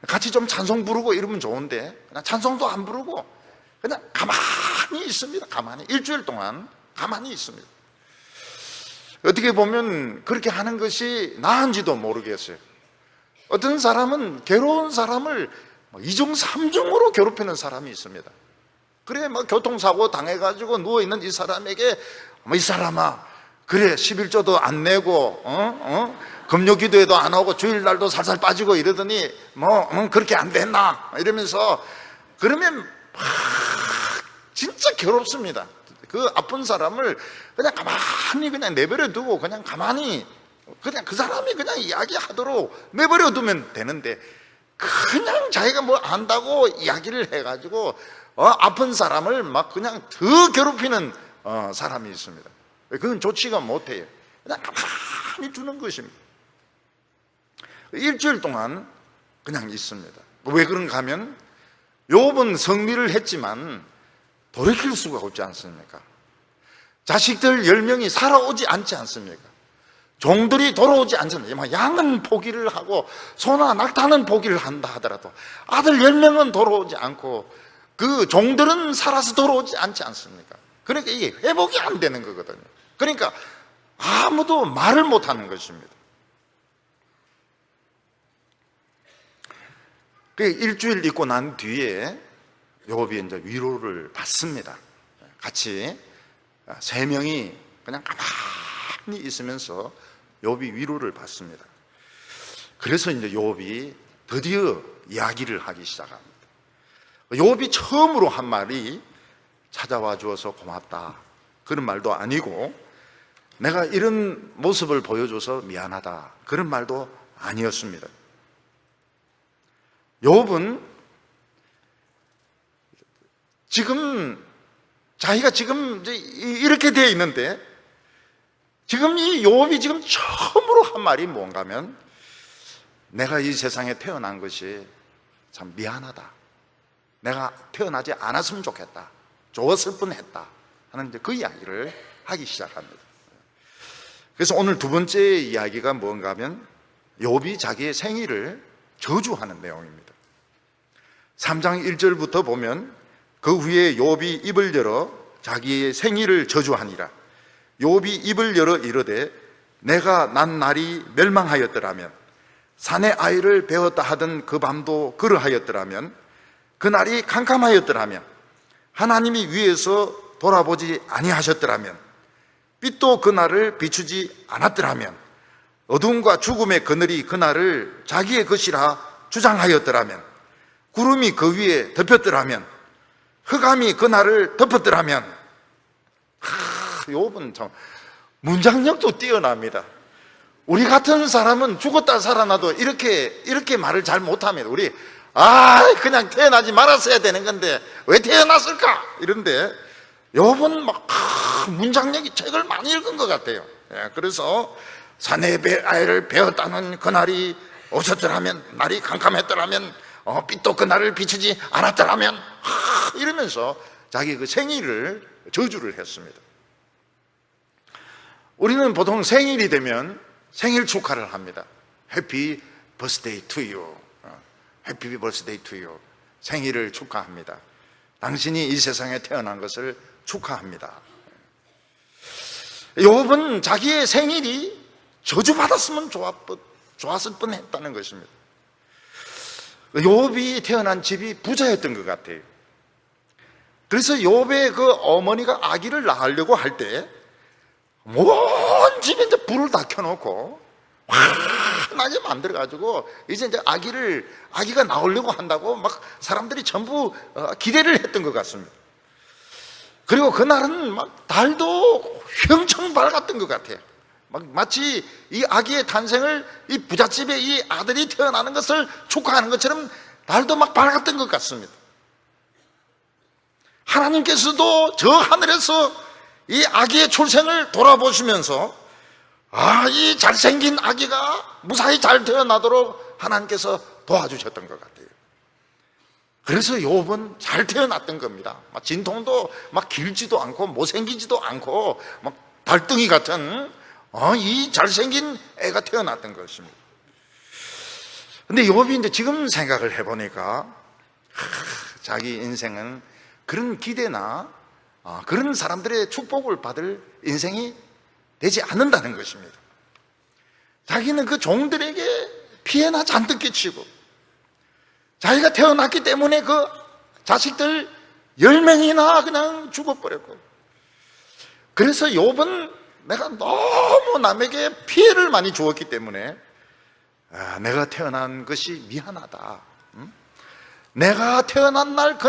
같이 좀 찬송 부르고 이러면 좋은데 그냥 찬송도 안 부르고 그냥 가만히 있습니다. 가만히 일주일 동안 가만히 있습니다. 어떻게 보면 그렇게 하는 것이 나은지도 모르겠어요. 어떤 사람은 괴로운 사람을 이중삼중으로 괴롭히는 사람이 있습니다. 그래 교통사고 당해가지고 누워있는 이 사람에게 이 사람아, 그래 11조도 안 내고 금요기도에도 안 오고 주일날도 살살 빠지고 이러더니 그렇게 안 됐나 이러면서, 그러면 진짜 괴롭습니다. 그 아픈 사람을 그냥 가만히 그냥 내버려 두고 그냥 가만히 그냥 그 사람이 그냥 이야기하도록 내버려 두면 되는데, 그냥 자기가 뭐 안다고 이야기를 해가지고 아픈 사람을 막 그냥 더 괴롭히는 사람이 있습니다. 그건 좋지가 못해요. 그냥 가만히 두는 것입니다. 일주일 동안 그냥 있습니다. 왜 그런가 하면 욥은 성미를 했지만 돌이킬 수가 없지 않습니까? 자식들 10명이 살아오지 않지 않습니까? 종들이 돌아오지 않습니까? 양은 포기를 하고 소나 낙타는 포기를 한다 하더라도 아들 10명은 돌아오지 않고 그 종들은 살아서 돌아오지 않지 않습니까? 그러니까 이게 회복이 안 되는 거거든요. 그러니까 아무도 말을 못 하는 것입니다. 그 일주일 있고 난 뒤에 욥이 이제 위로를 받습니다. 같이 3명이 그냥 가만히 있으면서 욥이 위로를 받습니다. 그래서 이제 욥이 드디어 이야기를 하기 시작합니다. 욥이 처음으로 한 말이 찾아와 주어서 고맙다 그런 말도 아니고, 내가 이런 모습을 보여줘서 미안하다 그런 말도 아니었습니다. 욥은 지금 자기가 지금 이렇게 되어 있는데, 지금 이 욥이 지금 처음으로 한 말이 뭔가 하면, 내가 이 세상에 태어난 것이 참 미안하다, 내가 태어나지 않았으면 좋겠다, 좋았을 뻔했다 하는 그 이야기를 하기 시작합니다. 그래서 오늘 두 번째 이야기가 뭔가 하면 욥이 자기의 생일을 저주하는 내용입니다. 3장 1절부터 보면 그 후에 욥이 입을 열어 자기의 생일을 저주하니라. 욥이 입을 열어 이르되 내가 난 날이 멸망하였더라면, 사내 아이를 배웠다 하던 그 밤도 그러하였더라면, 그 날이 캄캄하였더라면, 하나님이 위에서 돌아보지 아니하셨더라면, 빛도 그 날을 비추지 않았더라면, 어둠과 죽음의 그늘이 그 날을 자기의 것이라 주장하였더라면, 구름이 그 위에 덮였더라면, 흑암이 그 날을 덮었더라면. 욥은 참 문장력도 뛰어납니다. 우리 같은 사람은 죽었다 살아나도 이렇게 말을 잘 못합니다. 우리 그냥 태어나지 말았어야 되는 건데 왜 태어났을까 이런데, 욥은 막 문장력이 책을 많이 읽은 것 같아요. 그래서 사내 아이를 배웠다는 그날이 오셨더라면, 날이 캄캄했더라면, 빛도 그 날을 비추지 않았더라면, 이러면서 자기 그 생일을 저주를 했습니다. 우리는 보통 생일이 되면 생일 축하를 합니다. Happy birthday to you. Happy birthday to you. 생일을 축하합니다. 당신이 이 세상에 태어난 것을 축하합니다. 욥은 자기의 생일이 저주받았으면 좋았을 뻔했다는 것입니다. 욥이 태어난 집이 부자였던 것 같아요. 그래서 욥의 그 어머니가 아기를 낳으려고 할 때 온 집에 이제 불을 다 켜놓고 환하게 만들어가지고 이제 아기가 나오려고 한다고 막 사람들이 전부 기대를 했던 것 같습니다. 그리고 그날은 막 달도 휘영청 밝았던 것 같아요. 마치 이 아기의 탄생을, 이 부잣집에 이 아들이 태어나는 것을 축하하는 것처럼 달도 막 밝았던 것 같습니다. 하나님께서도 저 하늘에서 이 아기의 출생을 돌아보시면서 이 잘생긴 아기가 무사히 잘 태어나도록 하나님께서 도와주셨던 것 같아요. 그래서 욥은 잘 태어났던 겁니다. 진통도 막 길지도 않고 못생기지도 않고 막 달덩이 같은 이 잘생긴 애가 태어났던 것입니다. 근데 욥이 이제 지금 생각을 해보니까 자기 인생은 그런 기대나 그런 사람들의 축복을 받을 인생이 되지 않는다는 것입니다. 자기는 그 종들에게 피해나 잔뜩 끼치고 자기가 태어났기 때문에 그 자식들 10명이나 그냥 죽어버렸고, 그래서 욥은 내가 너무 남에게 피해를 많이 주었기 때문에 내가 태어난 것이 미안하다. 내가 태어난 날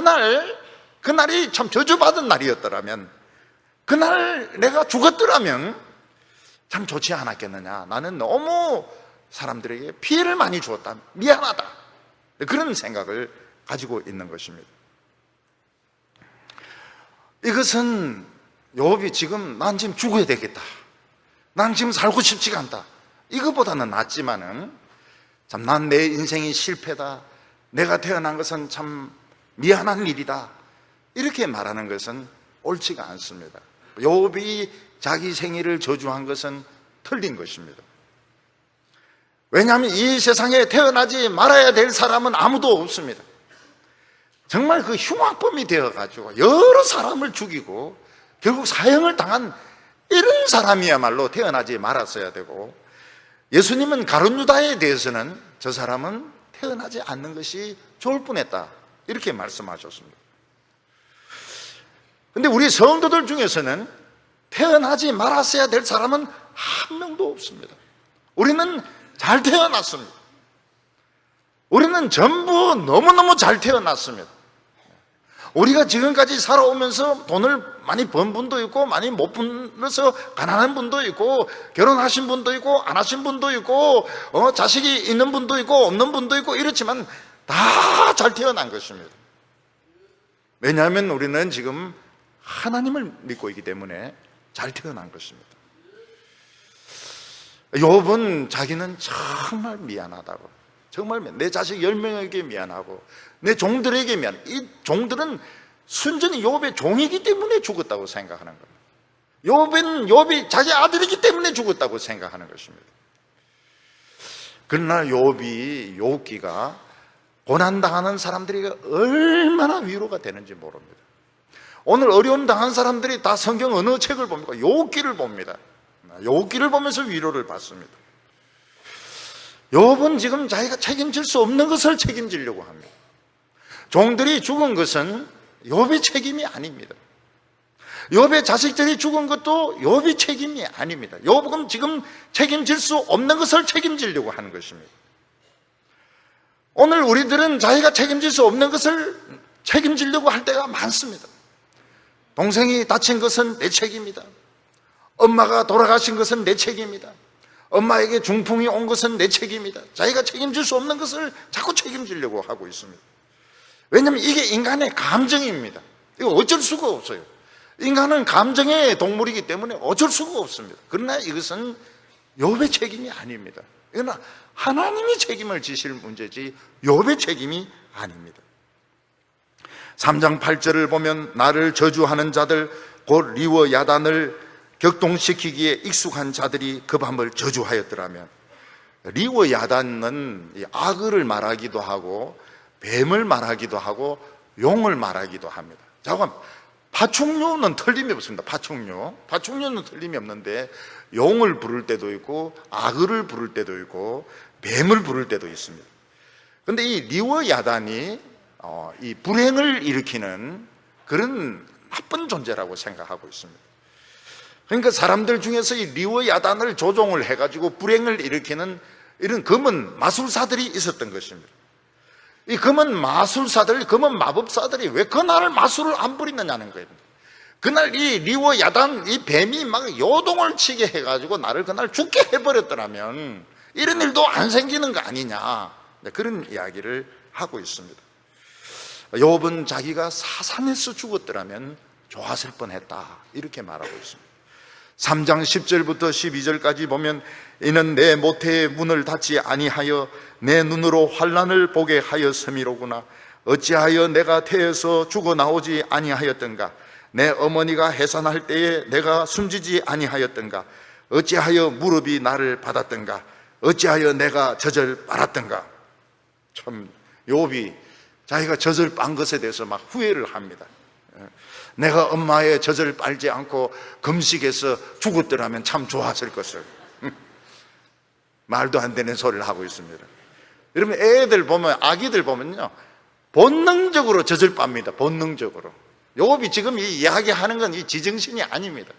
그날이 참 저주받은 날이었더라면, 그날 내가 죽었더라면 참 좋지 않았겠느냐. 나는 너무 사람들에게 피해를 많이 주었다. 미안하다. 그런 생각을 가지고 있는 것입니다. 이것은 욥이 지금 난 지금 죽어야 되겠다, 난 지금 살고 싶지가 않다, 이거보다는 낫지만은 참 난 내 인생이 실패다, 내가 태어난 것은 참 미안한 일이다, 이렇게 말하는 것은 옳지가 않습니다. 욥이 자기 생일을 저주한 것은 틀린 것입니다. 왜냐하면 이 세상에 태어나지 말아야 될 사람은 아무도 없습니다. 정말 그 흉악범이 되어가지고 여러 사람을 죽이고 결국 사형을 당한 이런 사람이야말로 태어나지 말았어야 되고, 예수님은 가룟 유다에 대해서는 저 사람은 태어나지 않는 것이 좋을 뻔했다, 이렇게 말씀하셨습니다. 그런데 우리 성도들 중에서는 태어나지 말았어야 될 사람은 한 명도 없습니다. 우리는 잘 태어났습니다. 우리는 전부 너무너무 잘 태어났습니다. 우리가 지금까지 살아오면서 돈을 많이 번 분도 있고, 많이 못 벌어서 가난한 분도 있고, 결혼하신 분도 있고, 안 하신 분도 있고, 자식이 있는 분도 있고, 없는 분도 있고, 이렇지만 다 잘 태어난 것입니다. 왜냐하면 우리는 지금 하나님을 믿고 있기 때문에 잘 태어난 것입니다. 욥은 자기는 정말 미안하다고, 정말 내 자식 10명에게 미안하고 내 종들에게 미안. 이 종들은 순전히 욥의 종이기 때문에 죽었다고 생각하는 겁니다. 욥이 자기 아들이기 때문에 죽었다고 생각하는 것입니다. 그러나 욥기가 고난당하는 사람들에게 얼마나 위로가 되는지 모릅니다. 오늘 어려움 당한 사람들이 다 성경 어느 책을 봅니까? 욥기를 봅니다. 욥기를 보면서 위로를 받습니다. 욥은 지금 자기가 책임질 수 없는 것을 책임지려고 합니다. 종들이 죽은 것은 욥의 책임이 아닙니다. 욥의 자식들이 죽은 것도 욥의 책임이 아닙니다. 욥은 지금 책임질 수 없는 것을 책임지려고 하는 것입니다. 오늘 우리들은 자기가 책임질 수 없는 것을 책임지려고 할 때가 많습니다. 동생이 다친 것은 내 책임이다. 엄마가 돌아가신 것은 내 책임이다. 엄마에게 중풍이 온 것은 내 책임이다. 자기가 책임질 수 없는 것을 자꾸 책임지려고 하고 있습니다. 왜냐하면 이게 인간의 감정입니다. 이거 어쩔 수가 없어요. 인간은 감정의 동물이기 때문에 어쩔 수가 없습니다. 그러나 이것은 욥의 책임이 아닙니다. 이건 하나님이 책임을 지실 문제지 욥의 책임이 아닙니다. 3장 8절을 보면 나를 저주하는 자들 곧 리워 야단을 격동시키기에 익숙한 자들이 그 밤을 저주하였더라면, 리워 야단은 악을 말하기도 하고 뱀을 말하기도 하고 용을 말하기도 합니다. 잠깐, 파충류는 틀림이 없습니다. 파충류는 틀림이 없는데 용을 부를 때도 있고 악을 부를 때도 있고 뱀을 부를 때도 있습니다. 그런데 이 리워 야단이 이 불행을 일으키는 그런 나쁜 존재라고 생각하고 있습니다. 그러니까 사람들 중에서 이 리워 야단을 조종을 해가지고 불행을 일으키는 이런 검은 마술사들이 있었던 것입니다. 이 검은 마술사들, 검은 마법사들이 왜 그날 마술을 안 부리느냐는 거예요. 그날 이 리워 야단, 이 뱀이 막 요동을 치게 해가지고 나를 그날 죽게 해버렸더라면 이런 일도 안 생기는 거 아니냐, 그런 이야기를 하고 있습니다. 욥은 자기가 사산에서 죽었더라면 좋았을 뻔했다, 이렇게 말하고 있습니다. 3장 10절부터 12절까지 보면 이는 내 모태의 문을 닫지 아니하여 내 눈으로 환난을 보게 하였음이로구나. 어찌하여 내가 태에서 죽어 나오지 아니하였던가. 내 어머니가 해산할 때에 내가 숨지지 아니하였던가. 어찌하여 무릎이 나를 받았던가. 어찌하여 내가 젖을 빨았던가. 참 욥이 자기가 젖을 빤 것에 대해서 막 후회를 합니다. 내가 엄마의 젖을 빨지 않고 금식해서 죽었더라면 참 좋았을 것을. 말도 안 되는 소리를 하고 있습니다. 여러분, 애들 보면, 아기들 보면요, 본능적으로 젖을 빱니다. 본능적으로. 욥이 지금 이 이야기하는 건 이 지정신이 아닙니다.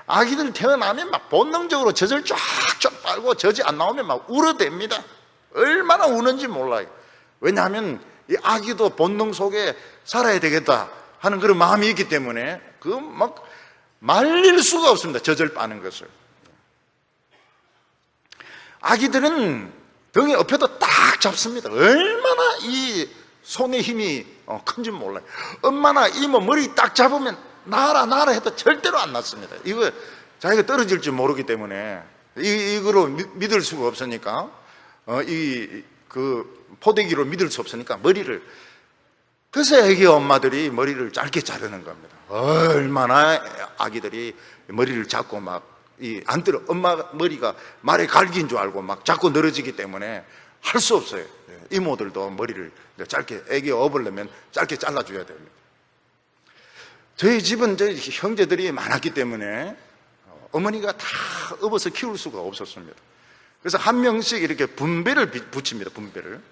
아기들 태어나면 막 본능적으로 젖을 쫙쫙 빨고 젖이 안 나오면 막 울어댑니다. 얼마나 우는지 몰라요. 왜냐하면 이 아기도 본능 속에 살아야 되겠다 하는 그런 마음이 있기 때문에 그 막 말릴 수가 없습니다. 젖을 빠는 것을. 아기들은 등에 업혀도 딱 잡습니다. 얼마나 이 손의 힘이 큰지 몰라요. 엄마나 이모 머리 딱 잡으면 나라 해도 절대로 안 났습니다. 이거 자기가 떨어질 줄 모르기 때문에 이거로 믿을 수가 없으니까 그 포대기로 믿을 수 없으니까 머리를, 그래서 애기 엄마들이 머리를 짧게 자르는 겁니다. 얼마나 아기들이 머리를 잡고 막 안 들어, 엄마 머리가 말에 갈기인 줄 알고 막 자꾸 늘어지기 때문에 할 수 없어요. 이모들도 머리를 짧게, 애기 업으려면 짧게 잘라줘야 됩니다. 저희 집은 저희 형제들이 많았기 때문에 어머니가 다 업어서 키울 수가 없었습니다. 그래서 한 명씩 이렇게 분배를 붙입니다. 분배를.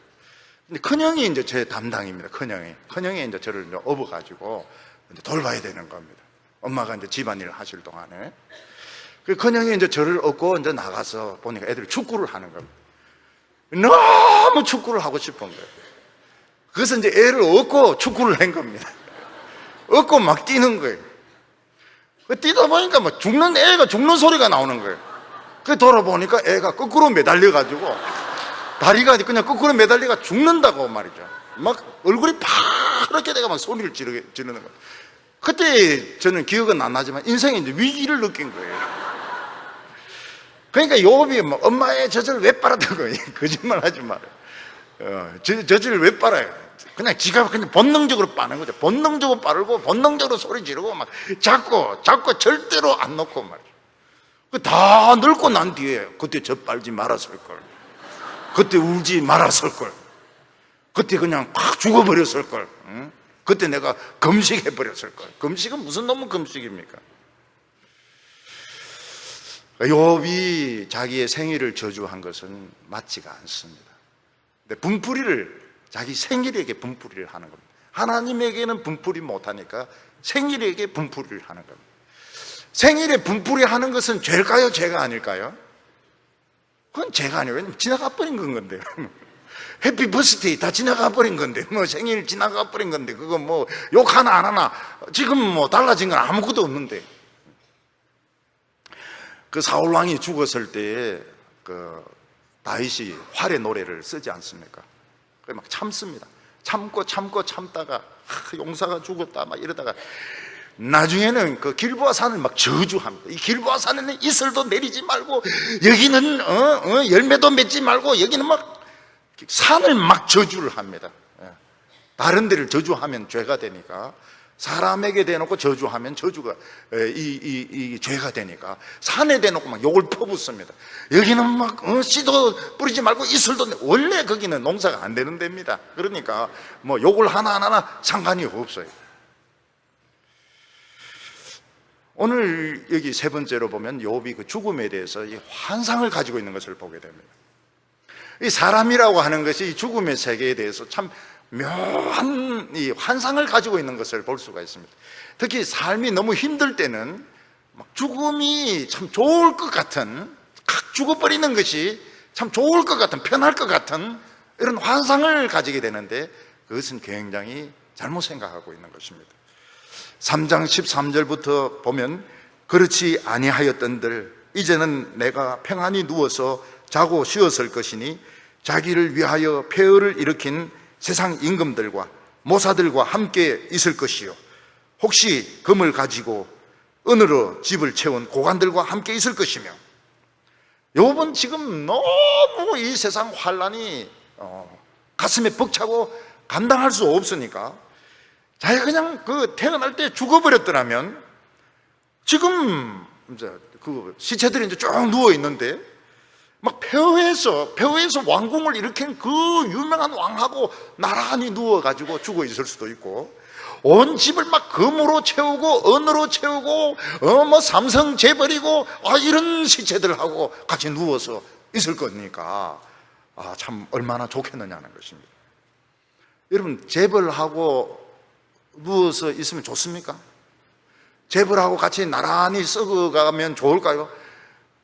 근데 큰형이 이제 제 담당입니다. 큰형이 이제 저를 이제 업어가지고 이제 돌봐야 되는 겁니다. 엄마가 이제 집안일을 하실 동안에. 그 큰형이 이제 저를 업고 이제 나가서 보니까 애들이 축구를 하는 겁니다. 너무 축구를 하고 싶은 거예요. 그래서 이제 애를 업고 축구를 한 겁니다. 업고 막 뛰는 거예요. 뛰다 보니까 막 애가 죽는 소리가 나오는 거예요. 그 돌아보니까 애가 거꾸로 매달려가지고 다리가 그냥 거꾸로 매달리가 죽는다고 말이죠. 막 얼굴이 파랗게 돼가 막 소리를 지르는 거예요. 그때 저는 기억은 안 나지만 인생에 이제 위기를 느낀 거예요. 그러니까 욥이 뭐 엄마의 젖을 왜 빨았다고 거짓말 하지 말아요. 젖을 왜 빨아요? 그냥 지가 그냥 본능적으로 빠는 거죠. 본능적으로 빠르고 본능적으로 소리 지르고 막 자꾸 절대로 안 놓고 말이죠. 다 늙고 난 뒤에 그때 젖 빨지 말았을 걸, 그때 울지 말았을 걸, 그때 그냥 팍 죽어버렸을 걸, 응? 그때 내가 금식해 버렸을 걸. 금식은 무슨 놈의 금식입니까? 욥이 자기의 생일을 저주한 것은 맞지가 않습니다. 근데 자기 생일에게 분풀이를 하는 겁니다. 하나님에게는 분풀이 못하니까 생일에게 분풀이를 하는 겁니다. 생일에 분풀이 하는 것은 죄일까요? 죄가 아닐까요? 그건 죄가 아니에요. 왜냐면 지나가 버린 건데. 해피 버스데이 다 지나가 버린 건데, 뭐 생일 지나가 버린 건데, 그거 뭐 욕 하나 안 하나 지금 뭐 달라진 건 아무것도 없는데. 그 사울 왕이 죽었을 때에 그 다윗이 활의 노래를 쓰지 않습니까? 막 참습니다. 참다가 용사가 죽었다 막 이러다가 나중에는 그 길보아 산을 막 저주합니다. 이 길보아 산에는 이슬도 내리지 말고, 여기는 열매도 맺지 말고, 여기는 막 산을 막 저주를 합니다. 다른 데를 저주하면 죄가 되니까, 사람에게 대놓고 저주하면 저주가 이 죄가 되니까 산에 대놓고 막 욕을 퍼붓습니다. 여기는 막 씨도 뿌리지 말고 이슬도, 원래 거기는 농사가 안 되는 데입니다. 그러니까 뭐 욕을 하나하나 상관이 없어요. 오늘 여기 세 번째로 보면 욥이 그 죽음에 대해서 이 환상을 가지고 있는 것을 보게 됩니다. 이 사람이라고 하는 것이 이 죽음의 세계에 대해서 참 묘한 이 환상을 가지고 있는 것을 볼 수가 있습니다. 특히 삶이 너무 힘들 때는 막 죽음이 참 좋을 것 같은, 각 죽어버리는 것이 참 좋을 것 같은, 편할 것 같은 이런 환상을 가지게 되는데, 그것은 굉장히 잘못 생각하고 있는 것입니다. 3장 13절부터 보면, 그렇지 아니하였던들 이제는 내가 평안히 누워서 자고 쉬었을 것이니 자기를 위하여 폐허를 일으킨 세상 임금들과 모사들과 함께 있을 것이요, 혹시 금을 가지고 은으로 집을 채운 고관들과 함께 있을 것이며. 욥은 지금 너무 이 세상 환란이 가슴에 벅차고 감당할 수 없으니까 자기가 그냥 그 태어날 때 죽어버렸더라면 지금 이제 그 시체들이 이제 쭉 누워 있는데, 막 폐허에서 왕궁을 일으킨 그 유명한 왕하고 나란히 누워가지고 죽어 있을 수도 있고, 온 집을 막 금으로 채우고 은으로 채우고 뭐 삼성 재벌이고 이런 시체들하고 같이 누워서 있을 거니까 참 얼마나 좋겠느냐는 것입니다. 여러분, 재벌하고 누워서 있으면 좋습니까? 재벌하고 같이 나란히 썩어가면 좋을까요?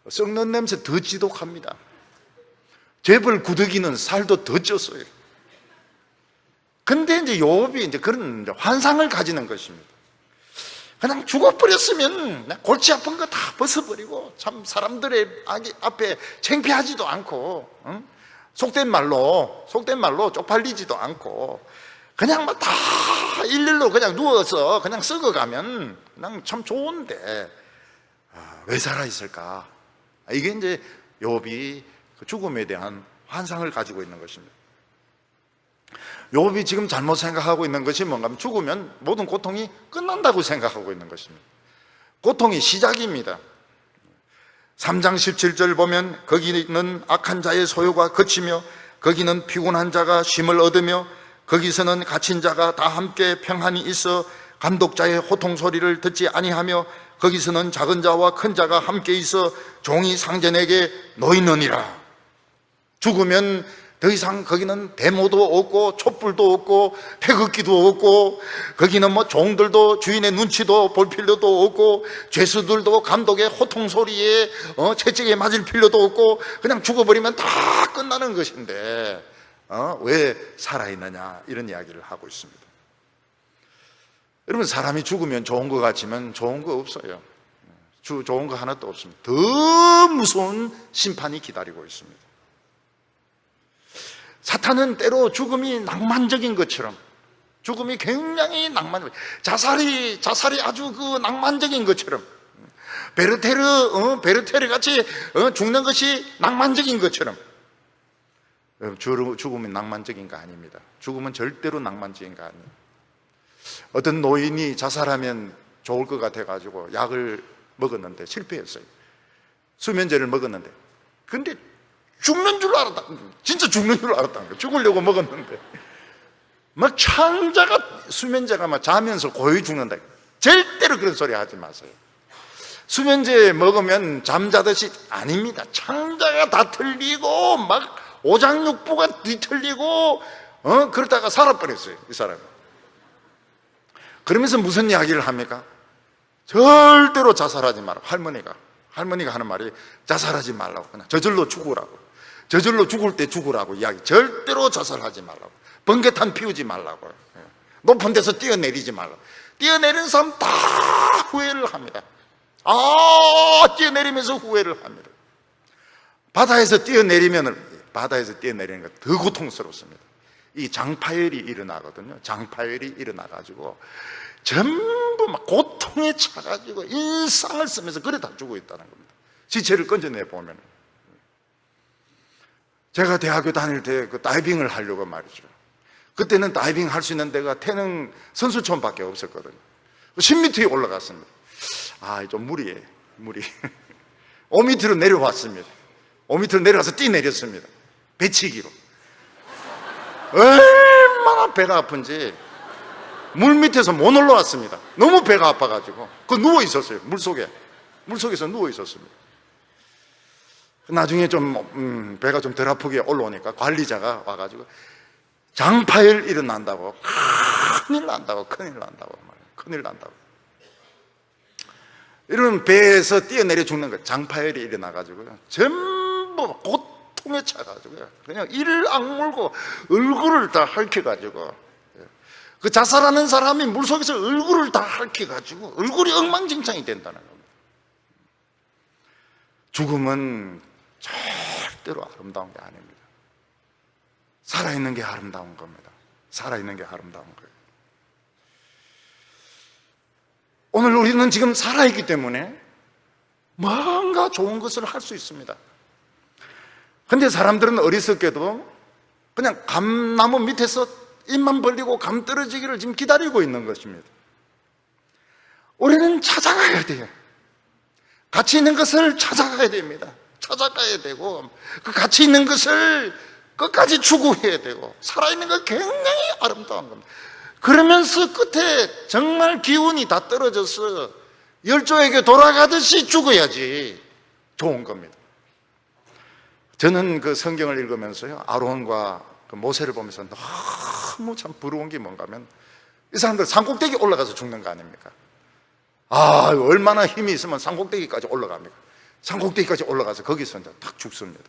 썩는 냄새 더 지독합니다. 재벌 구더기는 살도 더 쪘어요. 근데 이제 욥이 이제 그런 환상을 가지는 것입니다. 그냥 죽어버렸으면 골치 아픈 거 다 벗어버리고 참 사람들의 앞에 창피하지도 않고, 속된 말로 쪽팔리지도 않고 그냥 막 다 일일로 그냥 누워서 그냥 썩어가면 그냥 참 좋은데 왜 살아있을까? 이게 이제 욥이 그 죽음에 대한 환상을 가지고 있는 것입니다. 욥이 지금 잘못 생각하고 있는 것이 뭔가 하면 죽으면 모든 고통이 끝난다고 생각하고 있는 것입니다. 고통이 시작입니다. 3장 17절 보면 거기는 악한 자의 소요가 그치며 거기는 피곤한 자가 쉼을 얻으며 거기서는 갇힌 자가 다 함께 평안히 있어 감독자의 호통 소리를 듣지 아니하며 거기서는 작은 자와 큰 자가 함께 있어 종이 상전에게 놓이느니라. 죽으면 더 이상 거기는 데모도 없고 촛불도 없고 태극기도 없고 거기는 뭐 종들도 주인의 눈치도 볼 필요도 없고 죄수들도 감독의 호통 소리에 채찍에 맞을 필요도 없고 그냥 죽어버리면 다 끝나는 것인데 왜 살아있느냐, 이런 이야기를 하고 있습니다. 여러분, 사람이 죽으면 좋은 것 같지만 좋은 거 없어요. 좋은 거 하나도 없습니다. 더 무서운 심판이 기다리고 있습니다. 사탄은 때로 죽음이 낭만적인 것처럼, 죽음이 굉장히 낭만적인, 자살이 아주 그 낭만적인 것처럼, 베르테르 같이 죽는 것이 낭만적인 것처럼. 죽음은 낭만적인 거 아닙니다. 죽음은 절대로 낭만적인 거 아니에요. 어떤 노인이 자살하면 좋을 것 같아가지고 약을 먹었는데 실패했어요. 수면제를 먹었는데, 근데 죽는 줄 알았다. 진짜 죽는 줄 알았다는 거예요. 죽으려고 먹었는데 막 수면제가 막 자면서 고요히 죽는다. 절대로 그런 소리 하지 마세요. 수면제 먹으면 잠자듯이 아닙니다. 창자가 다 틀리고 막 오장육부가 뒤틀리고 그러다가 살아버렸어요, 이 사람이. 그러면서 무슨 이야기를 합니까? 절대로 자살하지 마라. 할머니가 하는 말이 자살하지 말라고, 그냥 저절로 죽으라고, 저절로 죽을 때 죽으라고 이야기. 절대로 자살하지 말라고, 번개탄 피우지 말라고, 높은 데서 뛰어내리지 말라고. 뛰어내리는 사람 다 후회를 합니다. 뛰어내리면서 후회를 합니다. 바다에서 뛰어내리는 것 더 고통스럽습니다. 이 장파열이 일어나거든요. 장파열이 일어나가지고 전부 막 고통에 차가지고 일상을 쓰면서 그래 다 죽어 있다는 겁니다. 시체를 건져내 보면. 제가 대학교 다닐 때 그 다이빙을 하려고 말이죠. 그때는 다이빙 할 수 있는 데가 태릉 선수촌밖에 없었거든요. 10m에 올라갔습니다. 좀 무리해. 5m로 내려왔습니다. 5m로 내려가서 뛰내렸습니다. 배치기로. 얼마나 배가 아픈지 물 밑에서 못 올라왔습니다. 너무 배가 아파가지고 누워 있었어요. 물속에서 누워 있었습니다. 나중에 좀 배가 좀 덜 아프게 올라오니까 관리자가 와가지고 장파열 일어난다고, 큰일 난다고. 이런 배에서 뛰어내려 죽는 거, 장파열이 일어나가지고요, 전부 고통에 차가지고요, 그냥 이를 악물고 얼굴을 다 핥혀가지고, 그 자살하는 사람이 물속에서 얼굴을 다 핥혀가지고 얼굴이 엉망진창이 된다는 겁니다. 죽음은 절대로 아름다운 게 아닙니다. 살아있는 게 아름다운 겁니다. 살아있는 게 아름다운 거예요. 오늘 우리는 지금 살아있기 때문에 뭔가 좋은 것을 할 수 있습니다. 근데 사람들은 어리석게도 그냥 감나무 밑에서 입만 벌리고 감 떨어지기를 지금 기다리고 있는 것입니다. 우리는 찾아가야 돼요. 가치 있는 것을 찾아가야 됩니다. 찾아가야 되고, 그 가치 있는 것을 끝까지 추구해야 되고, 살아있는 건 굉장히 아름다운 겁니다. 그러면서 끝에 정말 기운이 다 떨어져서 열조에게 돌아가듯이 죽어야지 좋은 겁니다. 저는 그 성경을 읽으면서요, 아론과 그 모세를 보면서 너무 참 부러운 게 뭔가 하면, 이 사람들 산꼭대기 올라가서 죽는 거 아닙니까? 아, 얼마나 힘이 있으면 산꼭대기까지 올라갑니까? 산꼭대기까지 올라가서 거기서 이제 딱 죽습니다.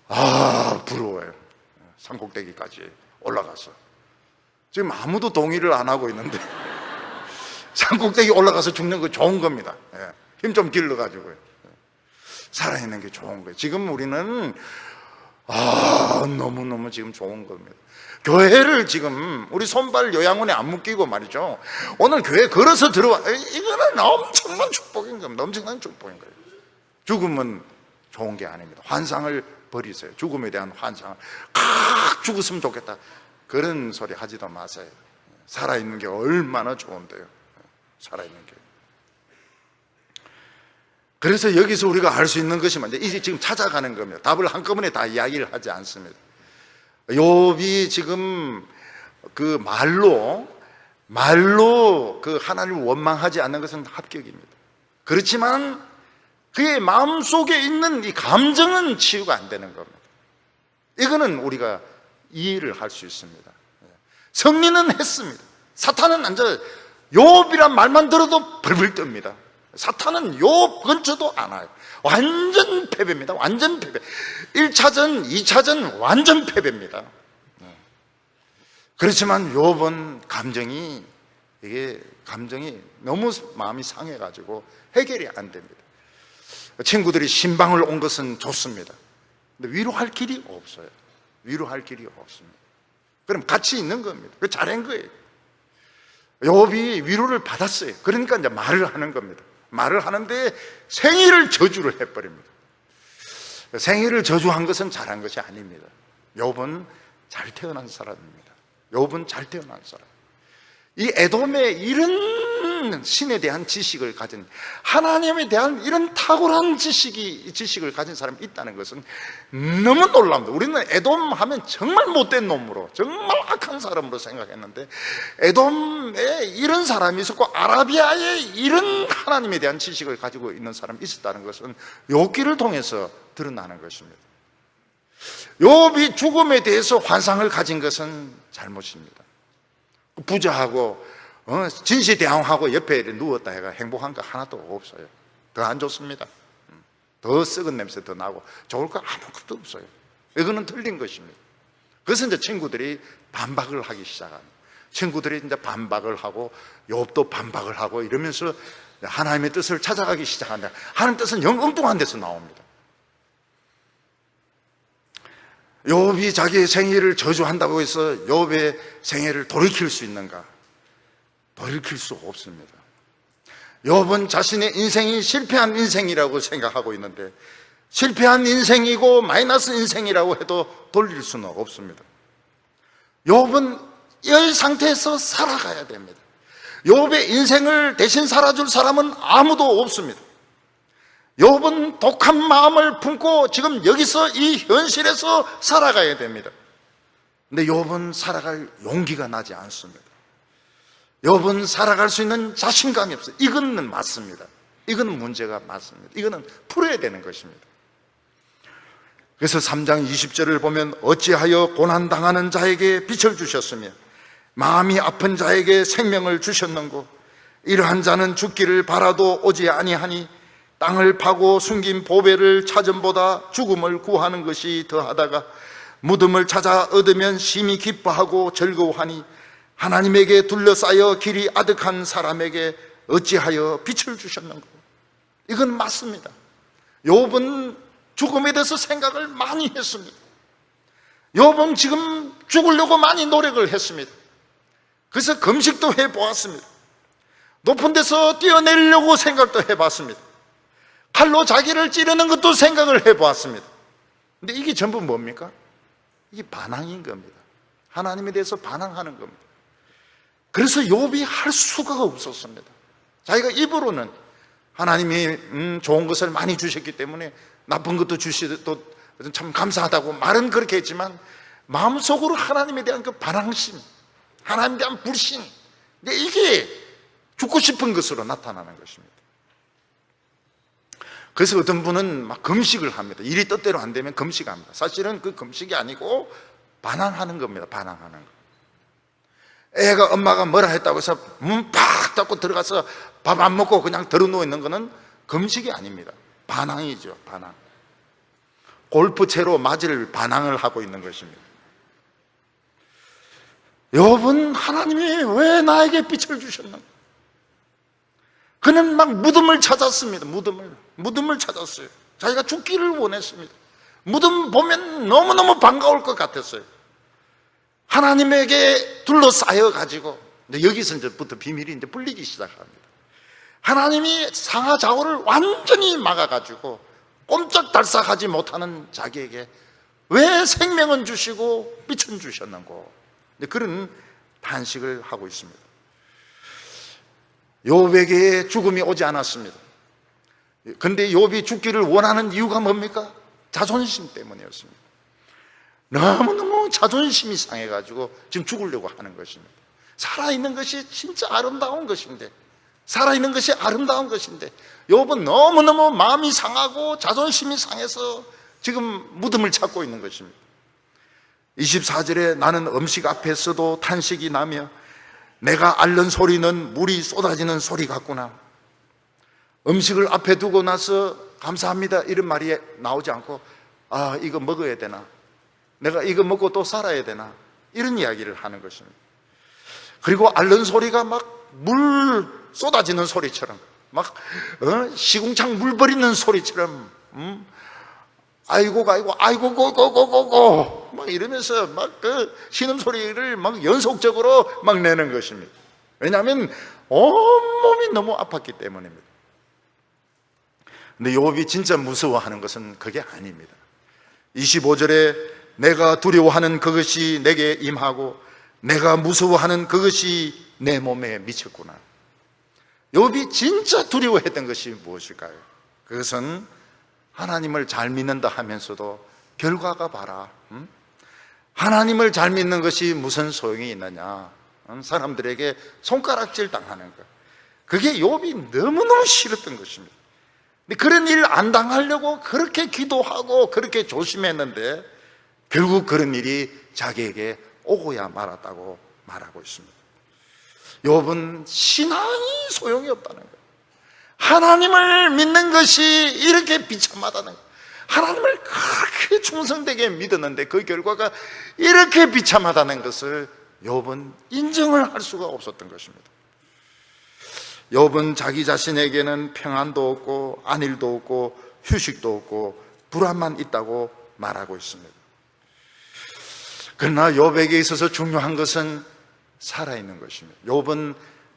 아, 부러워요. 산꼭대기까지 올라가서. 지금 아무도 동의를 안 하고 있는데 산꼭대기 올라가서 죽는 거 좋은 겁니다. 힘 좀 길러가지고요. 살아있는 게 좋은 거예요. 지금 우리는 너무너무 지금 좋은 겁니다. 교회를 지금 우리 손발 요양원에 안 묶이고 말이죠, 오늘 교회 걸어서 들어와, 이거는 엄청난 축복인 겁니다. 엄청난 축복인 거예요. 죽음은 좋은 게 아닙니다. 환상을 버리세요. 죽음에 대한 환상을, 죽었으면 좋겠다, 그런 소리 하지도 마세요. 살아있는 게 얼마나 좋은데요. 살아있는 게. 그래서 여기서 우리가 알 수 있는 것이 먼저 이제 지금 찾아가는 겁니다. 답을 한꺼번에 다 이야기를 하지 않습니다. 욥이 지금 그 말로 그 하나님을 원망하지 않는 것은 합격입니다. 그렇지만 그의 마음속에 있는 이 감정은 치유가 안 되는 겁니다. 이거는 우리가 이해를 할 수 있습니다. 승리는 했습니다. 사탄은 앉아 욥이란 말만 들어도 벌벌 뜹니다. 사탄은 욥 근처도 안 와요. 완전 패배입니다. 완전 패배. 1차전, 2차전 완전 패배입니다. 그렇지만 욥은 감정이 너무 마음이 상해가지고 해결이 안 됩니다. 친구들이 신방을 온 것은 좋습니다. 근데 위로할 길이 없어요. 위로할 길이 없습니다. 그럼 같이 있는 겁니다. 그 잘한 거예요. 욥이 위로를 받았어요. 그러니까 이제 말을 하는 겁니다. 말을 하는데 생일을 저주를 해버립니다. 생일을 저주한 것은 잘한 것이 아닙니다. 욥은 잘 태어난 사람입니다. 욥은 잘 태어난 사람. 이 에돔에 이런 신에 대한 지식을 가진, 하나님에 대한 이런 탁월한 지식을 가진 사람이 있다는 것은 너무 놀랍니다. 우리는 에돔 하면 정말 못된 놈으로, 정말 악한 사람으로 생각했는데, 에돔에 이런 사람이 있었고 아라비아에 이런 하나님에 대한 지식을 가지고 있는 사람이 있었다는 것은 욥기를 통해서 드러나는 것입니다. 욥이 죽음에 대해서 환상을 가진 것은 잘못입니다. 부자하고 진시대왕하고 옆에 누웠다 해가 행복한 거 하나도 없어요. 더 안 좋습니다. 더 썩은 냄새 더 나고 좋을 거 아무것도 없어요. 이거는 틀린 것입니다. 그래서 이제 친구들이 반박을 하기 시작합니다. 친구들이 이제 반박을 하고 욥도 반박을 하고 이러면서 하나님의 뜻을 찾아가기 시작한다. 하나님 뜻은 영 엉뚱한 데서 나옵니다. 욥이 자기의 생애를 저주한다고 해서 욥의 생애를 돌이킬 수 있는가? 돌이킬 수 없습니다. 욥은 자신의 인생이 실패한 인생이라고 생각하고 있는데, 실패한 인생이고 마이너스 인생이라고 해도 돌릴 수는 없습니다. 욥은 이 상태에서 살아가야 됩니다. 욥의 인생을 대신 살아줄 사람은 아무도 없습니다. 욥은 독한 마음을 품고 지금 여기서 이 현실에서 살아가야 됩니다. 근데 욥은 살아갈 용기가 나지 않습니다. 욥은 살아갈 수 있는 자신감이 없어요. 이거는 맞습니다. 이거는 문제가 맞습니다. 이거는 풀어야 되는 것입니다. 그래서 3장 20절을 보면, 어찌하여 고난당하는 자에게 빛을 주셨으며 마음이 아픈 자에게 생명을 주셨는고, 이러한 자는 죽기를 바라도 오지 아니하니 땅을 파고 숨긴 보배를 찾음보다 죽음을 구하는 것이 더하다가 무덤을 찾아 얻으면 심히 기뻐하고 즐거워하니 하나님에게 둘러싸여 길이 아득한 사람에게 어찌하여 빛을 주셨는가? 이건 맞습니다. 욥은 죽음에 대해서 생각을 많이 했습니다. 욥은 지금 죽으려고 많이 노력을 했습니다. 그래서 금식도 해보았습니다. 높은 데서 뛰어내리려고 생각도 해봤습니다. 칼로 자기를 찌르는 것도 생각을 해보았습니다. 근데 이게 전부 뭡니까? 이게 반항인 겁니다. 하나님에 대해서 반항하는 겁니다. 그래서 욥이 할 수가 없었습니다. 자기가 입으로는 하나님이 좋은 것을 많이 주셨기 때문에 나쁜 것도 주시도 참 감사하다고 말은 그렇게 했지만, 마음속으로 하나님에 대한 그 반항심, 하나님에 대한 불신. 근데 이게 죽고 싶은 것으로 나타나는 것입니다. 그래서 어떤 분은 막 금식을 합니다. 일이 뜻대로 안 되면 금식합니다. 사실은 그 금식이 아니고 반항하는 겁니다. 반항하는 거. 애가 엄마가 뭐라 했다고 해서 문 팍 닫고 들어가서 밥 안 먹고 그냥 들어 누워 있는 거는 금식이 아닙니다. 반항이죠. 반항. 골프채로 맞을 반항을 하고 있는 것입니다. 욥은 하나님이 왜 나에게 빛을 주셨는가? 그는 막 무덤을 찾았습니다. 무덤을 찾았어요. 자기가 죽기를 원했습니다. 무덤 보면 너무너무 반가울 것 같았어요. 하나님에게 둘러싸여 가지고, 여기서 이제부터 비밀이 이제 풀리기 시작합니다. 하나님이 상하좌우를 완전히 막아가지고 꼼짝달싹하지 못하는 자기에게 왜 생명은 주시고 빛은 주셨는고, 그런 탄식을 하고 있습니다. 욥에게 죽음이 오지 않았습니다. 그런데 욥이 죽기를 원하는 이유가 뭡니까? 자존심 때문이었습니다. 너무너무 자존심이 상해가지고 지금 죽으려고 하는 것입니다. 살아있는 것이 진짜 아름다운 것인데, 살아있는 것이 아름다운 것인데 욥은 너무너무 마음이 상하고 자존심이 상해서 지금 무덤을 찾고 있는 것입니다. 24절에 나는 음식 앞에서도 탄식이 나며 내가 앓는 소리는 물이 쏟아지는 소리 같구나. 음식을 앞에 두고 나서 감사합니다 이런 말이 나오지 않고, 아, 이거 먹어야 되나, 내가 이거 먹고 또 살아야 되나, 이런 이야기를 하는 것입니다. 그리고 앓는 소리가 막 물 쏟아지는 소리처럼, 막 시궁창 물 버리는 소리처럼, 아이고 고고고고고 막 이러면서 막 그 신음소리를 막 연속적으로 막 내는 것입니다. 왜냐하면 온몸이 너무 아팠기 때문입니다. 근데 욥이 진짜 무서워하는 것은 그게 아닙니다. 25절에 내가 두려워하는 그것이 내게 임하고 내가 무서워하는 그것이 내 몸에 미쳤구나. 욥이 진짜 두려워했던 것이 무엇일까요? 그것은 하나님을 잘 믿는다 하면서도 결과가 봐라, 하나님을 잘 믿는 것이 무슨 소용이 있느냐, 사람들에게 손가락질 당하는 것, 그게 욥이 너무너무 싫었던 것입니다. 근데 그런 일 안 당하려고 그렇게 기도하고 그렇게 조심했는데 결국 그런 일이 자기에게 오고야 말았다고 말하고 있습니다. 욥은 신앙이 소용이 없다는 거예요. 하나님을 믿는 것이 이렇게 비참하다는 거예요. 하나님을 그렇게 충성되게 믿었는데 그 결과가 이렇게 비참하다는 것을 욥은 인정을 할 수가 없었던 것입니다. 욥은 자기 자신에게는 평안도 없고 안일도 없고 휴식도 없고 불안만 있다고 말하고 있습니다. 그러나 욥에게 있어서 중요한 것은 살아있는 것입니다. 욥은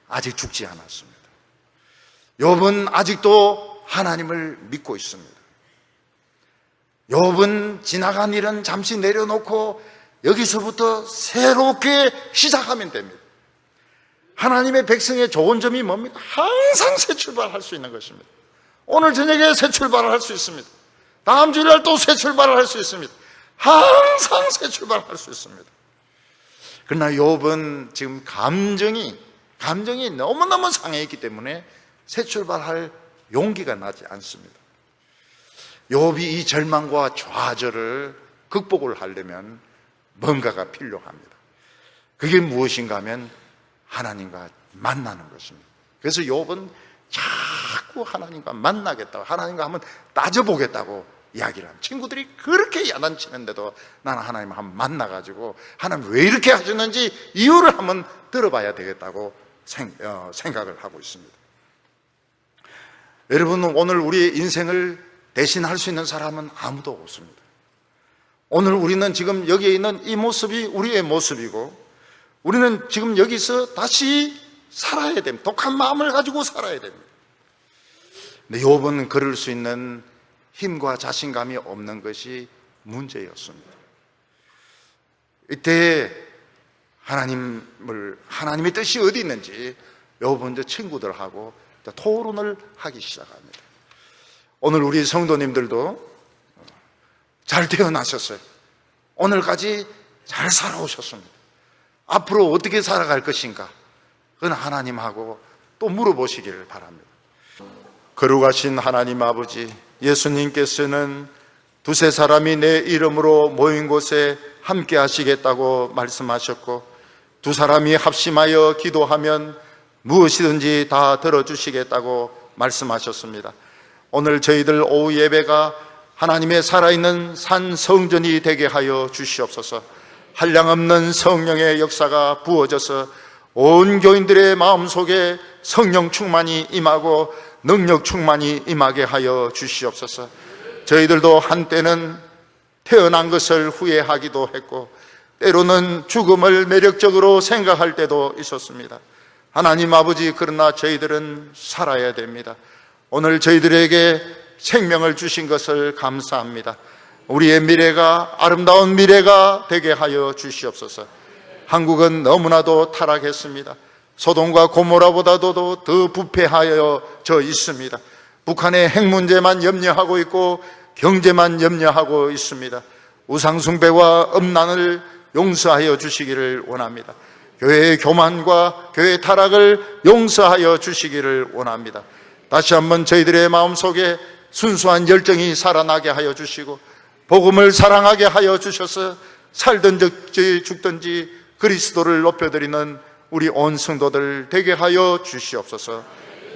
아직 죽지 않았습니다. 욥은 아직도 하나님을 믿고 있습니다. 욥은 지나간 일은 잠시 내려놓고 여기서부터 새롭게 시작하면 됩니다. 하나님의 백성의 좋은 점이 뭡니까? 항상 새 출발할 수 있는 것입니다. 오늘 저녁에 새 출발을 할 수 있습니다. 다음 주일날 또 새 출발을 할 수 있습니다. 항상 새 출발할 수 있습니다. 그러나 욥은 지금 감정이 너무너무 상해 있기 때문에 새 출발할 용기가 나지 않습니다. 욥이 이 절망과 좌절을 극복을 하려면 뭔가가 필요합니다. 그게 무엇인가 하면 하나님과 만나는 것입니다. 그래서 욥은 자꾸 하나님과 만나겠다고, 하나님과 한번 따져보겠다고 이야기를 합니다. 친구들이 그렇게 야단치는데도 나는 하나님 한번 만나가지고 하나님 왜 이렇게 하셨는지 이유를 한번 들어봐야 되겠다고 생각을 하고 있습니다. 여러분, 오늘 우리의 인생을 대신할 수 있는 사람은 아무도 없습니다. 오늘 우리는 지금 여기에 있는 이 모습이 우리의 모습이고, 우리는 지금 여기서 다시 살아야 됩니다. 독한 마음을 가지고 살아야 됩니다. 근데 욥은 그럴 수 있는 힘과 자신감이 없는 것이 문제였습니다. 이때 하나님의 뜻이 어디 있는지 욥은 이제 친구들하고 토론을 하기 시작합니다. 오늘 우리 성도님들도 잘 태어나셨어요. 오늘까지 잘 살아오셨습니다. 앞으로 어떻게 살아갈 것인가? 그건 하나님하고 또 물어보시기를 바랍니다. 거룩하신 하나님 아버지, 예수님께서는 두세 사람이 내 이름으로 모인 곳에 함께 하시겠다고 말씀하셨고, 두 사람이 합심하여 기도하면 무엇이든지 다 들어주시겠다고 말씀하셨습니다. 오늘 저희들 오후 예배가 하나님의 살아있는 산 성전이 되게 하여 주시옵소서. 한량없는 성령의 역사가 부어져서 온 교인들의 마음속에 성령 충만이 임하고 능력 충만이 임하게 하여 주시옵소서. 저희들도 한때는 태어난 것을 후회하기도 했고 때로는 죽음을 매력적으로 생각할 때도 있었습니다. 하나님 아버지, 그러나 저희들은 살아야 됩니다. 오늘 저희들에게 생명을 주신 것을 감사합니다. 우리의 미래가 아름다운 미래가 되게 하여 주시옵소서. 한국은 너무나도 타락했습니다. 소돔과 고모라보다도 더 부패하여져 있습니다. 북한의 핵 문제만 염려하고 있고 경제만 염려하고 있습니다. 우상숭배와 음란을 용서하여 주시기를 원합니다. 교회의 교만과 교회의 타락을 용서하여 주시기를 원합니다. 다시 한번 저희들의 마음속에 순수한 열정이 살아나게 하여 주시고 복음을 사랑하게 하여 주셔서 살든지 죽든지 그리스도를 높여드리는 우리 온 성도들 되게 하여 주시옵소서.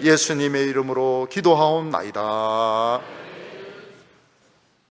예수님의 이름으로 기도하옵나이다.